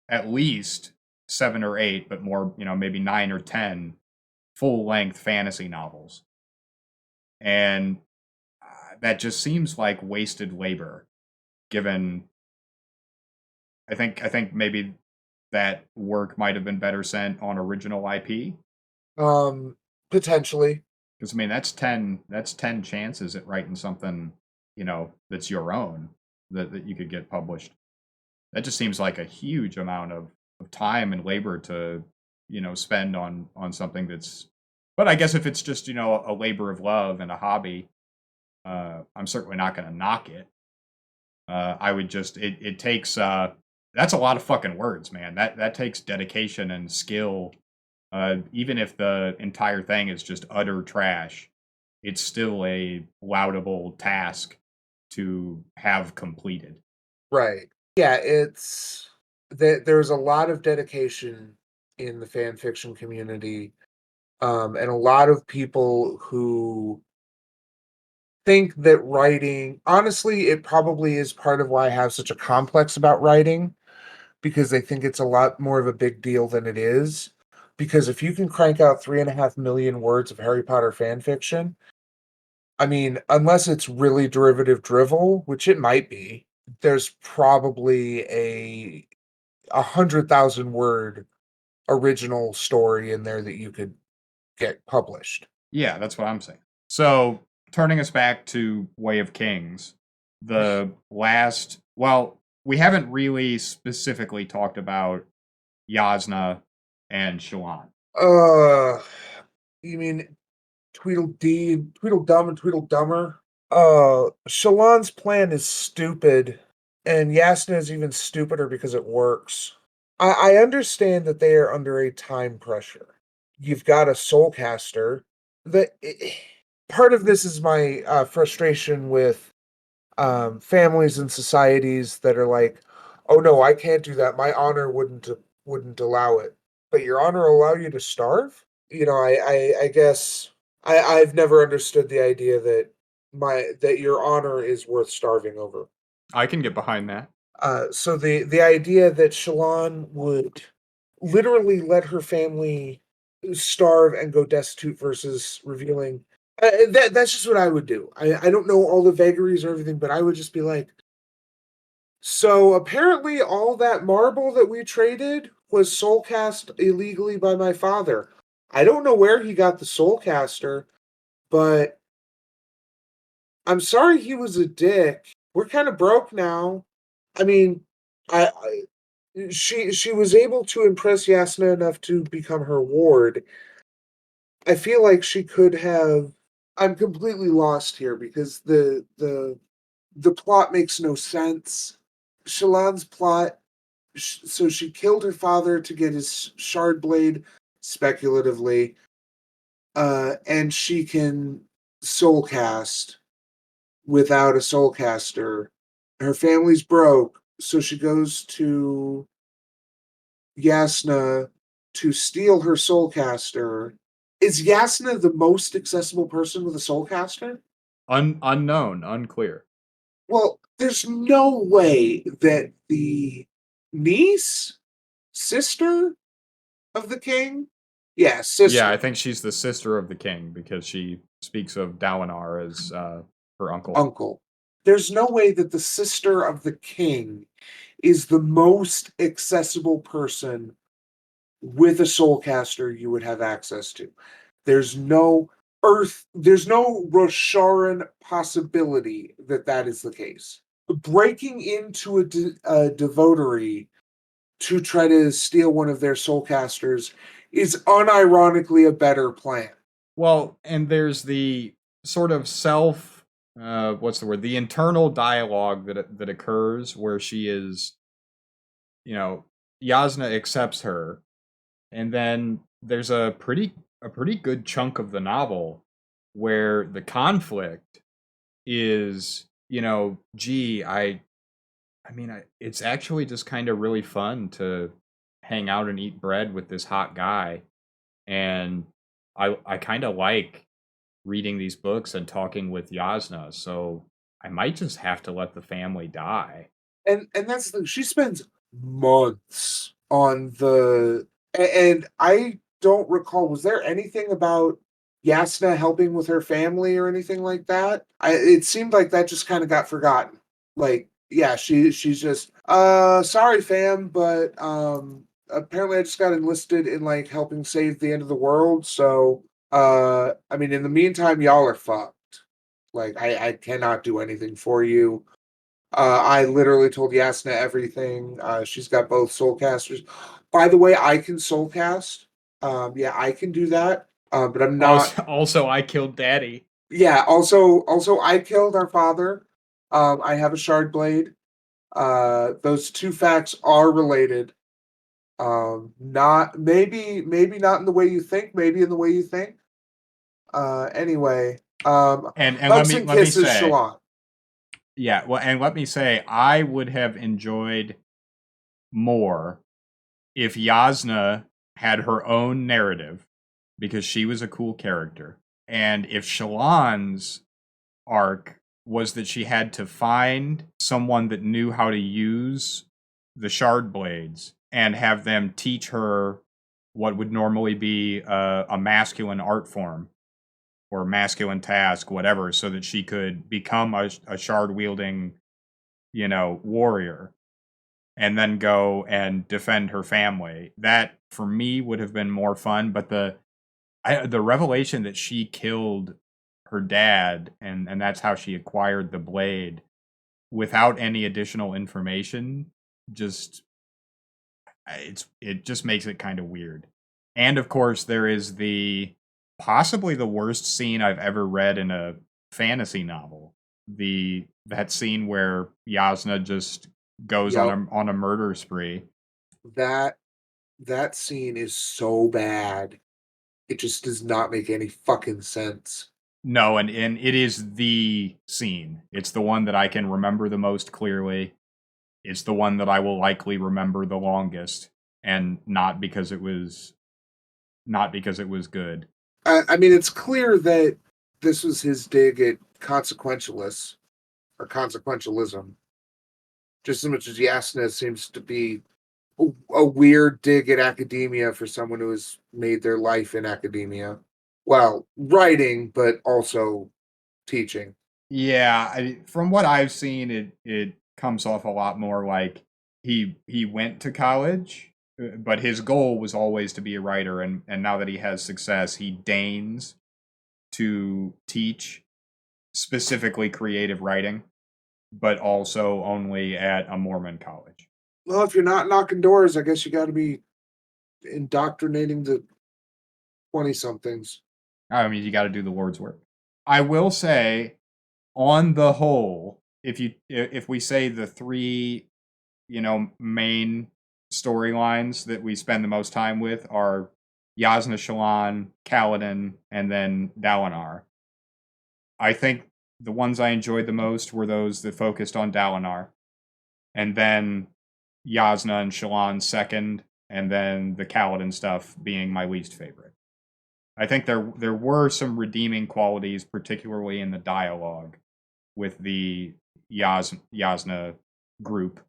at least 7 or 8, but more, maybe 9 or 10 full length fantasy novels. And that just seems like wasted labor given I think maybe that work might have been better sent on original IP. Um Potentially. Because I mean, that's ten chances at writing something, that's your own that you could get published. That just seems like a huge amount of time and labor to, spend on something that's. But I guess if it's just a labor of love and a hobby, I'm certainly not going to knock it. I would just it takes that's a lot of fucking words, man. That takes dedication and skill. Even if the entire thing is just utter trash, it's still a laudable task to have completed. Right. Yeah, it's that there's a lot of dedication in the fan fiction community, and a lot of people who think that writing honestly, it probably is part of why I have such a complex about writing, because they think it's a lot more of a big deal than it is. Because if you can crank out 3.5 million words of Harry Potter fan fiction, I mean, unless it's really derivative drivel, which it might be, there's probably a 100,000 word original story in there that you could get published. Yeah, that's what I'm saying. So, turning us back to Way of Kings, the last, well, we haven't really specifically talked about Yasna and Shallan. Uh, you mean Tweedledee, Tweedledum, and Tweedledummer? Shallan's plan is stupid, and Yasna is even stupider because it works. I understand that they are under a time pressure. You've got a soulcaster that part of this is my frustration with families and societies that are like, "Oh no, I can't do that. My honor wouldn't allow it." But your honor will allow you to starve? I guess I've never understood the idea that your honor is worth starving over. I can get behind that. So the idea that Shallan would literally let her family starve and go destitute versus revealing that's just what I would do. I don't know all the vagaries or everything, but I would just be like, so apparently all that marble that we traded was soulcast illegally by my father. I don't know where he got the soulcaster, but I'm sorry he was a dick. We're kind of broke now. I mean, she was able to impress Yasna enough to become her ward. I feel like she could have. I'm completely lost here because the plot makes no sense. Shallan's plot. So she killed her father to get his shard blade, speculatively, and she can soul cast without a soul caster. Her family's broke, so she goes to Yasna to steal her soulcaster. Is Yasna the most accessible person with a soulcaster? Unknown, unclear. Well, there's no way that the niece, sister of the king, yeah, Yeah, I sister, think she's the sister of the king because she speaks of Dalinar as her uncle. uncle. There's no way that the sister of the king is the most accessible person with a soulcaster you would have access to. There's no there's no Rosharan possibility that that is the case. Breaking into a devotery to try to steal one of their soulcasters is unironically a better plan. Well, and there's the sort of self, what's the word? The internal dialogue that occurs where she is, you know, Yasna accepts her, and then there's a pretty good chunk of the novel where the conflict is, gee, it's actually just kind of really fun to hang out and eat bread with this hot guy, and I kind of like reading these books and talking with Yasna, so I might just have to let the family die. And that's the thing. She spends months on and I don't recall, was there anything about Yasna helping with her family or anything like that? It seemed like that just kind of got forgotten. Like, yeah, she's just sorry fam, but apparently I just got enlisted in like helping save the end of the world, so I mean in the meantime y'all are fucked. Like I cannot do anything for you. I literally told Yasna everything. She's got both soul casters. By the way, I can soul cast. Yeah, I can do that. But I'm not. Also, I killed Daddy. Yeah. Also, I killed our father. I have a shard blade. Those two facts are related. Not maybe not in the way you think. Maybe in the way you think. Anyway. And let Hugs me and let me kisses, say, Shalon. yeah, well, and let me say, I would have enjoyed more if Yasna had her own narrative because she was a cool character, and if Shallan's arc was that she had to find someone that knew how to use the shard blades and have them teach her what would normally be a masculine art form or masculine task, whatever, so that she could become a shard wielding, warrior and then go and defend her family. That for me would have been more fun. But the revelation that she killed her dad, and that's how she acquired the blade without any additional information. Just it just makes it kind of weird. And of course, there is the possibly the worst scene I've ever read in a fantasy novel. The that scene where Yasna just goes Yep. on a murder spree. That that scene is so bad. It just does not make any fucking sense. No, and it is the scene. It's the one that I can remember the most clearly. It's the one that I will likely remember the longest, and not because it was good. I mean, it's clear that this was his dig at consequentialists or consequentialism, just as much as Yasna seems to be a weird dig at academia for someone who has made their life in academia. Well, writing, but also teaching. Yeah, from what I've seen, it comes off a lot more like he went to college, but his goal was always to be a writer, and now that he has success, he deigns to teach specifically creative writing, but also only at a Mormon college. Well, if you're not knocking doors, I guess you got to be indoctrinating the 20 somethings. I mean, you got to do the Lord's work. I will say, on the whole, if we say the three, main storylines that we spend the most time with are Yasna Shallan, Kaladin, and then Dalinar. I think the ones I enjoyed the most were those that focused on Dalinar, and then Yasna and Shallan second, and then the Kaladin stuff being my least favorite. I think there were some redeeming qualities, particularly in the dialogue with the Yasna group.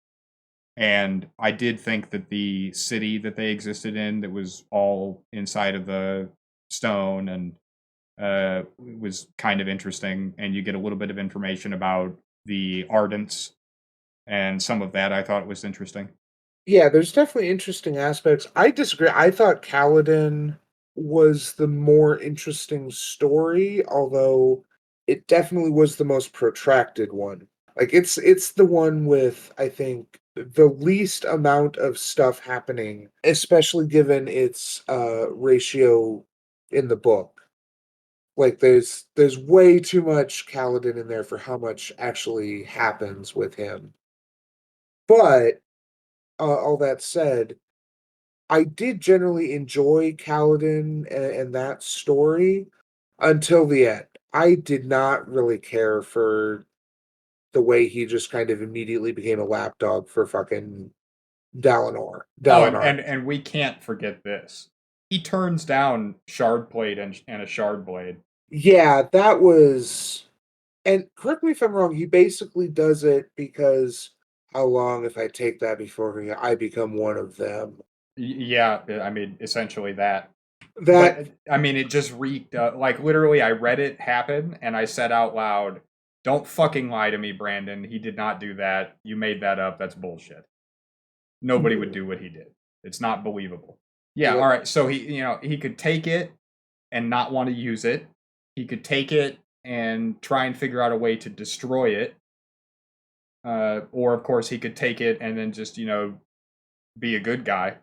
And I did think that the city that they existed in, that was all inside of the stone, and was kind of interesting. And you get a little bit of information about the Ardents, and some of that I thought was interesting. Yeah, there's definitely interesting aspects. I disagree. I thought Kaladin was the more interesting story, although it definitely was the most protracted one. Like it's the one with I think the least amount of stuff happening, especially given its ratio in the book. Like there's way too much Kaladin in there for how much actually happens with him. But all that said, I did generally enjoy Kaladin and that story until the end. I did not really care for the way he just kind of immediately became a lapdog for fucking Dalinar. Oh, and Dalinar. and we can't forget this. He turns down Shardblade and a Shardblade. Yeah, that was. And correct me if I'm wrong. He basically does it because how long if I take that before I become one of them? Yeah, I mean, essentially that. That But I mean, it just reeked. Like literally, I read it happen, and I said out loud, "Don't fucking lie to me, Brandon. He did not do that. You made that up. That's bullshit. Nobody would do what he did. It's not believable." Yeah. All Yep. right. So he could take it and not want to use it. He could take it and try and figure out a way to destroy it. Or of course, he could take it and then just be a good guy.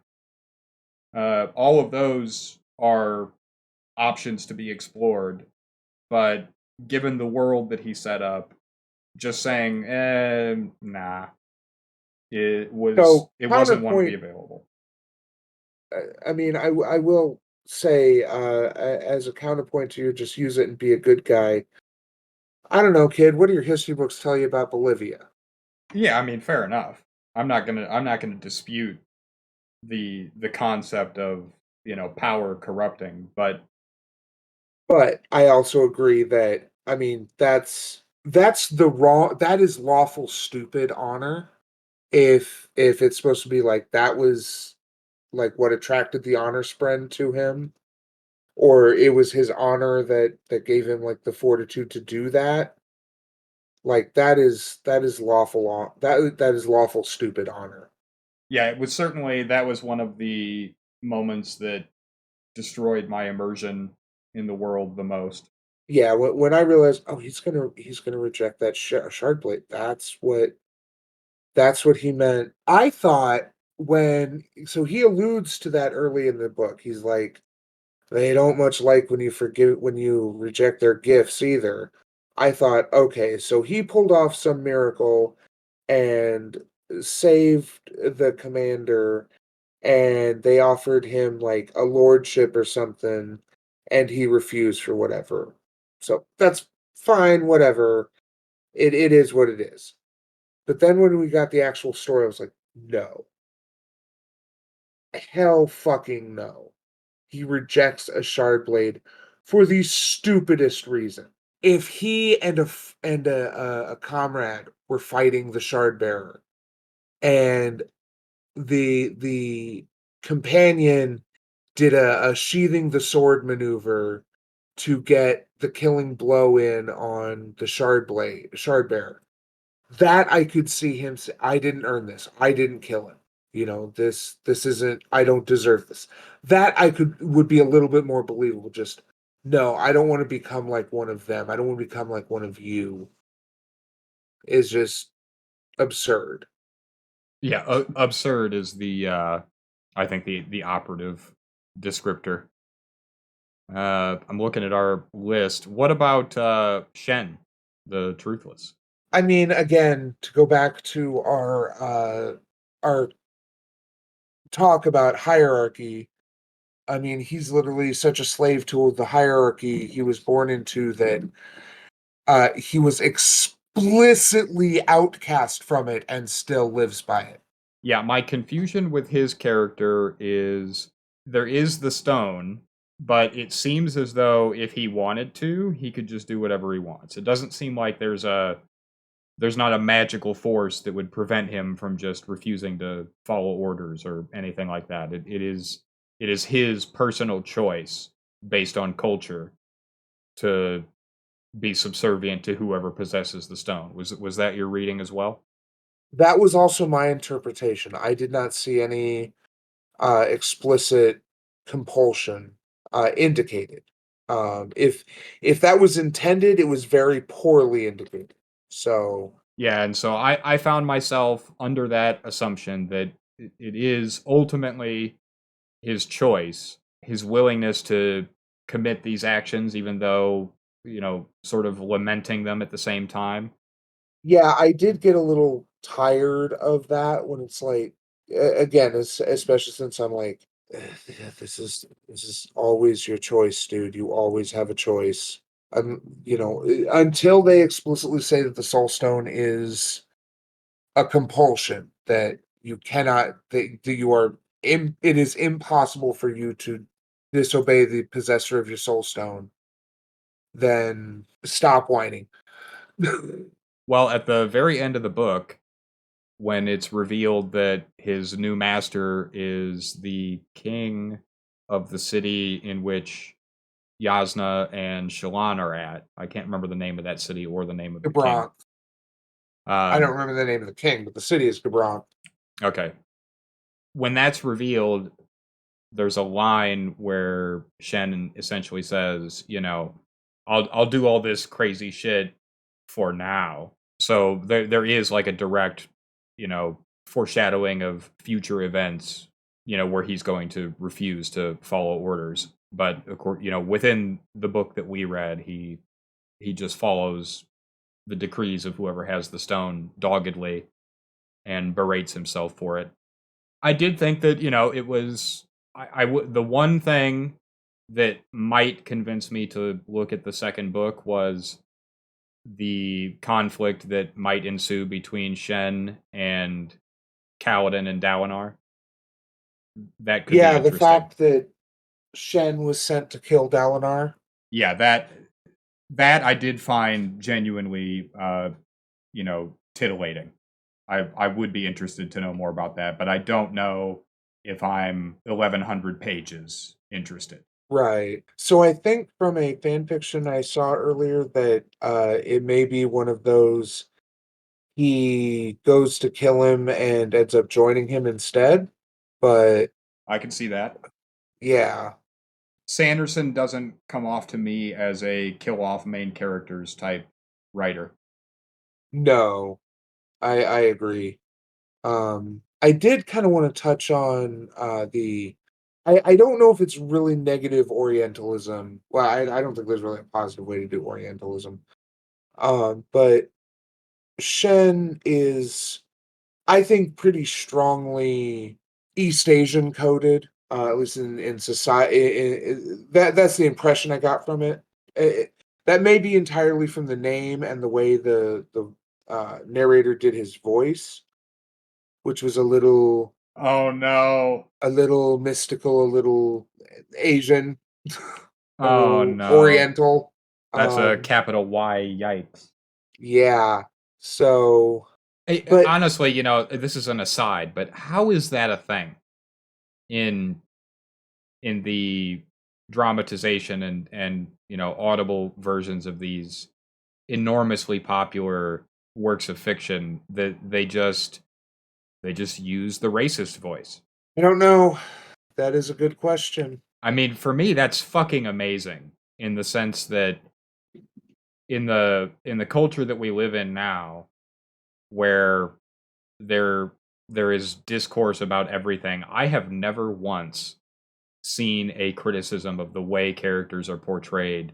All of those are options to be explored, but given the world that he set up, just saying, nah, So it wasn't one to be counterpoint. available. I mean, I will say as a counterpoint to you, just use it and be a good guy. I don't know, kid. What do your history books tell you about Bolivia? Yeah, I mean, fair enough. I'm not gonna dispute the concept of power corrupting, but But I also agree that I mean that's the wrong that is lawful stupid honor if it's supposed to be like that was like what attracted the honor spren to him or it was his honor that gave him like the fortitude to do that. Like that is that is lawful stupid honor. yeah, it was certainly that was one of the moments that destroyed my immersion in the world the most. Yeah, when I realized, oh, he's gonna reject that shard blade. That's what he meant. I thought when so he alludes to that early in the book. He's like, they don't much like when you reject their gifts either. I thought, okay, so he pulled off some miracle and saved the commander, and they offered him like a lordship or something, and he refused for whatever. So that's fine, whatever. It is what it is. But then when we got the actual story, I was like, no. Hell fucking no. He rejects a shard blade for the stupidest reason. If he and a comrade were fighting the shard bearer, and the companion did a sheathing the sword maneuver to get the killing blow in on the shard bearer, that I could see him say, "I didn't earn this. I didn't kill him. You know, this isn't I don't deserve this." That I could would be a little bit more believable. Just, "No, I don't wanna become like one of them. I don't wanna become like one of you," is just absurd. Yeah, absurd is the I think the operative descriptor. I'm looking at our list. What about Shen, the Truthless? I mean, again, to go back to our talk about hierarchy, I mean, he's literally such a slave to the hierarchy he was born into that he was explicitly outcast from it and still lives by it. Yeah, my confusion with his character is there is the stone, but it seems as though if he wanted to, he could just do whatever he wants. It doesn't seem like there's not a magical force that would prevent him from just refusing to follow orders or anything like that. It is his personal choice based on culture to be subservient to whoever possesses the stone. Was that your reading as well? That was also my interpretation. I did not see any explicit compulsion indicated. If that was intended, it was very poorly indicated. So Yeah, and so I found myself under that assumption that it is ultimately his choice, his willingness to commit these actions, even though, sort of lamenting them at the same time. yeah, I did get a little tired of that when it's like, again, especially since I'm like, yeah, this is always your choice, dude. You always have a choice. Until they explicitly say that the Soul Stone is a compulsion that you cannot that you are it is impossible for you to disobey the possessor of your Soul Stone, then stop whining. Well, at the very end of the book, when it's revealed that his new master is the king of the city in which Yasna and Shallan are at. I can't remember the name of that city or the name of the king. Gabronk. I don't Um, remember the name of the king, but the city is Gabronk. okay. When that's revealed, there's a line where Shen essentially says, I'll do all this crazy shit for now. So there is like a direct, foreshadowing of future events, where he's going to refuse to follow orders. But of course, within the book that we read, he just follows the decrees of whoever has the stone doggedly and berates himself for it. I did think that it was the one thing that might convince me to look at the second book was the conflict that might ensue between Shen and Kaladin and Dalinar. That could be Yeah, the interesting. fact that Shen was sent to kill Dalinar. Yeah, that I did find genuinely titillating. I would be interested to know more about that, but I don't know if I'm 1100 pages interested. Right. So I think from a fan fiction I saw earlier that it may be one of those he goes to kill him and ends up joining him instead. But I can see that. yeah. Sanderson doesn't come off to me as a kill off main characters type writer. No, I agree. I did kind of want to touch on the. I don't know if it's really negative Orientalism. Well, I don't think there's really a positive way to do Orientalism. But Shen is, I think, pretty strongly East Asian coded. At least in society, that's the impression I got from it. That may be entirely from the name and the way the narrator did his voice, which was Oh no. a little mystical, a little Asian, a Oh little no. Oriental. That's a Um, capital Y yikes. yeah. So, Hey, but honestly, this is an aside, but how is that a thing in the dramatization and audible versions of these enormously popular works of fiction that they just use the racist voice? I don't know. That is a good question. I mean, for me, that's fucking amazing in the sense that in the culture that we live in now, where there there is discourse about everything, I have never once seen a criticism of the way characters are portrayed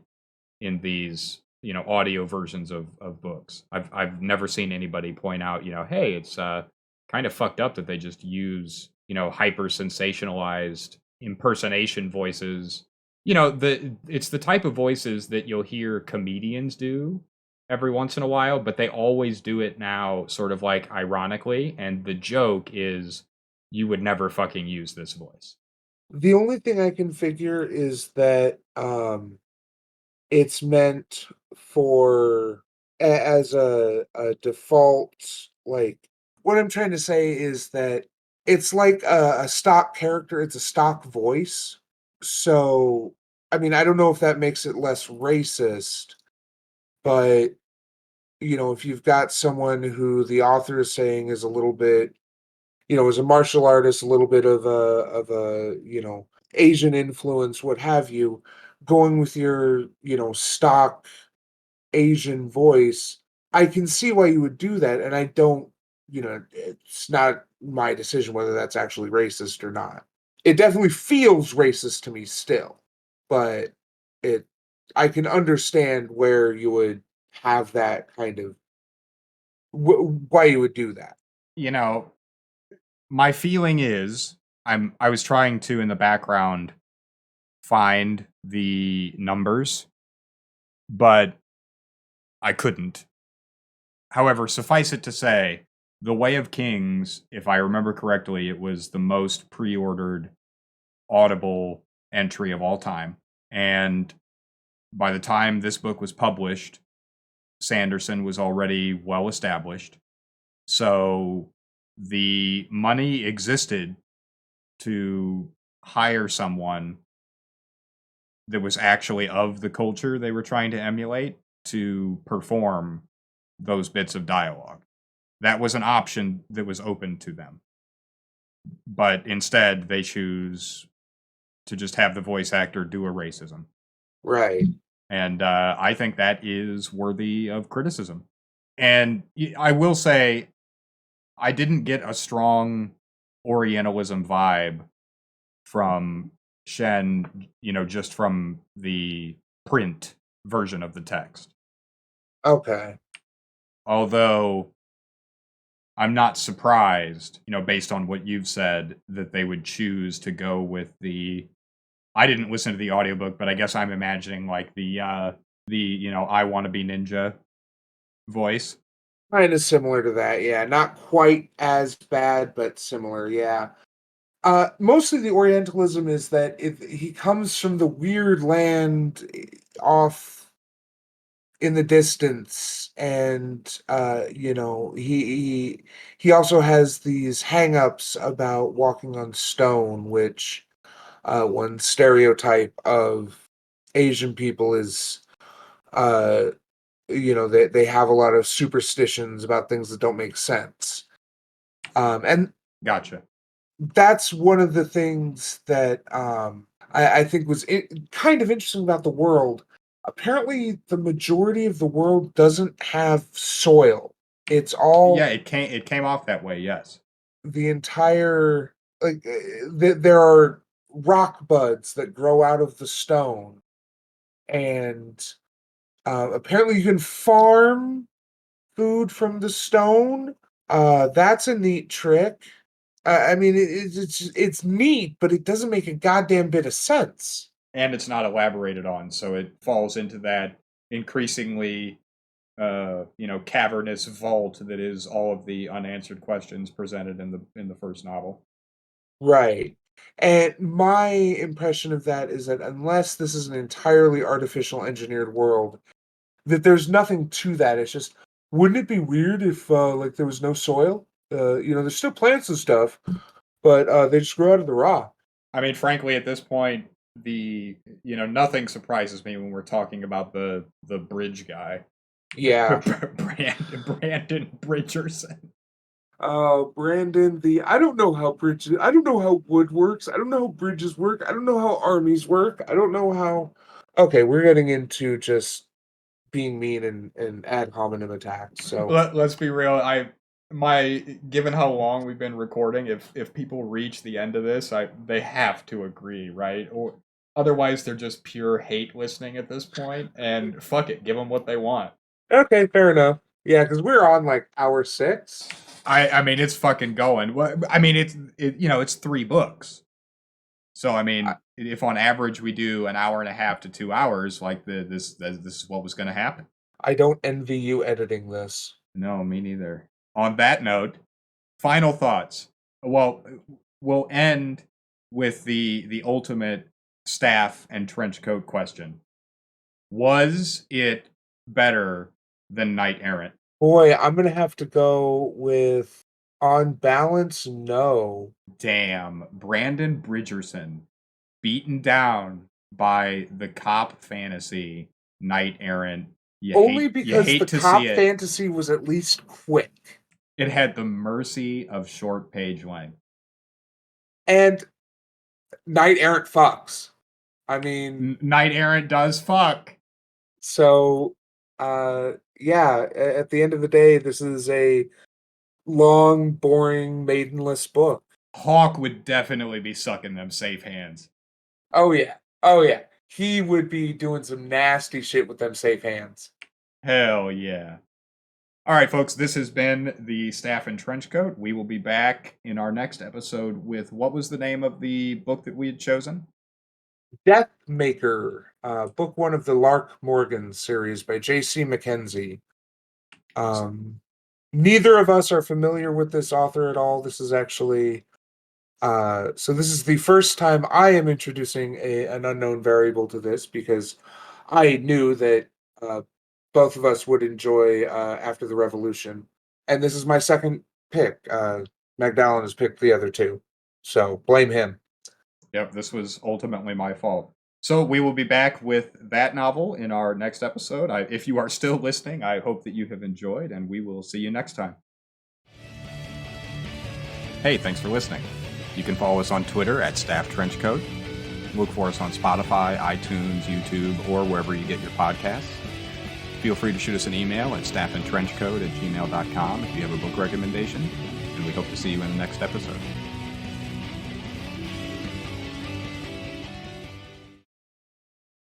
in these audio versions of books. I've never seen anybody point out hey, it's kind of fucked up that they just use hyper sensationalized impersonation voices. It's the type of voices that you'll hear comedians do every once in a while, but they always do it now sort of like ironically, and the joke is you would never fucking use this voice. The only thing I can figure is that it's meant for as a default, like, what I'm trying to say is that it's like a stock character, it's a stock voice. So, I mean, I don't know if that makes it less racist, but if you've got someone who the author is saying is a little bit, as a martial artist, a little bit of a Asian influence, what have you, going with your stock Asian voice, I can see why you would do that, and I don't, it's not my decision whether that's actually racist or not. It definitely feels racist to me still, but it, I can understand where you would have that kind of why you would do that. You know, my feeling is I was trying to in the background find the numbers, but I couldn't. However, suffice it to say, The Way of Kings, if I remember correctly, it was the most pre-ordered Audible entry of all time. And by the time this book was published, Sanderson was already well established. So the money existed to hire someone that was actually of the culture they were trying to emulate to perform those bits of dialogue. That was an option that was open to them. But instead, they choose to just have the voice actor do a racism. Right. And I think that is worthy of criticism. And I will say, I didn't get a strong Orientalism vibe from Shen, just from the print version of the text. Okay. Although I'm not surprised, based on what you've said, that they would choose to go with the. I didn't listen to the audiobook, but I guess I'm imagining like the I want to be ninja voice. Kind of similar to that, yeah. Not quite as bad, but similar, yeah. Mostly the Orientalism is that he comes from the weird land off in the distance, and he also has these hang-ups about walking on stone, which one stereotype of Asian people is uh they have a lot of superstitions about things that don't make sense. And Gotcha. that's one of the things that I think was kind of interesting about the world. Apparently, the majority of the world doesn't have soil. It's Yeah, all it came off that way. Yes. the entire like there are rock buds that grow out of the stone, and apparently you can farm food from the stone. That's a neat trick. I mean, it's neat, but it doesn't make a goddamn bit of sense. And it's not elaborated on, so it falls into that increasingly cavernous vault that is all of the unanswered questions presented in the first novel. Right. And my impression of that is that unless this is an entirely artificial engineered world, that there's nothing to that. It's just, wouldn't it be weird if like there was no soil? There's still plants and stuff, but they just grow out of the rock. I mean, frankly, at this point, the nothing surprises me when we're talking about the bridge guy, Yeah. Brandon Bridgerson. Brandon, I don't know how wood works. I don't know how bridges work. I don't know how armies work. I don't know how. Okay, we're getting into just being mean and ad hominem attacks. So Let's be real. Given how long we've been recording, if people reach the end of this, they have to agree, right? Or otherwise, they're just pure hate listening at this point. And fuck it, give them what they want. okay, fair enough. Yeah, because we're on like hour 6. I mean, it's fucking going. I mean, it's 3 books. So I mean, if on average we do an hour and a half to 2 hours, like this is what was going to happen. I don't envy you editing this. No, me neither. On that note, final thoughts. Well, we'll end with the ultimate staff and trench coat question. Was it better than Knight Errant? Boy, I'm gonna have to go with on balance, no. Damn, Brandon Bridgerson beaten down by the cop fantasy Knight Errant. Only You because the hate to cop see it. fantasy was at least quick. It had the mercy of short page length. And Knight Errant fucks. I mean, Knight Errant does fuck. so yeah, at the end of the day, this is a long, boring, maidenless book. Hawk would definitely be sucking them safe hands. Oh yeah. Oh yeah. He would be doing some nasty shit with them safe hands. Hell yeah. All right, folks, this has been the Staff and Trenchcoat. We will be back in our next episode with what was the name of the book that we had chosen? Deathmaker, book 1 of the Lark Morgan series by J.C. Mackenzie. Neither of us are familiar with this author at all. This is actually so this is the first time I am introducing an unknown variable to this because I knew that both of us would enjoy After the Revolution, and this is my second pick. Magdallon has picked the other two, so blame him. Yep, this was ultimately my fault. So we will be back with that novel in our next episode. If you are still listening, I hope that you have enjoyed, and we will see you next time. Hey, thanks for listening. You can follow us on Twitter at Staff Trenchcoat. Look for us on Spotify, iTunes, YouTube, or wherever you get your podcasts. Feel free to shoot us an email at staffandtrenchcoat@gmail.com if you have a book recommendation, and we hope to see you in the next episode.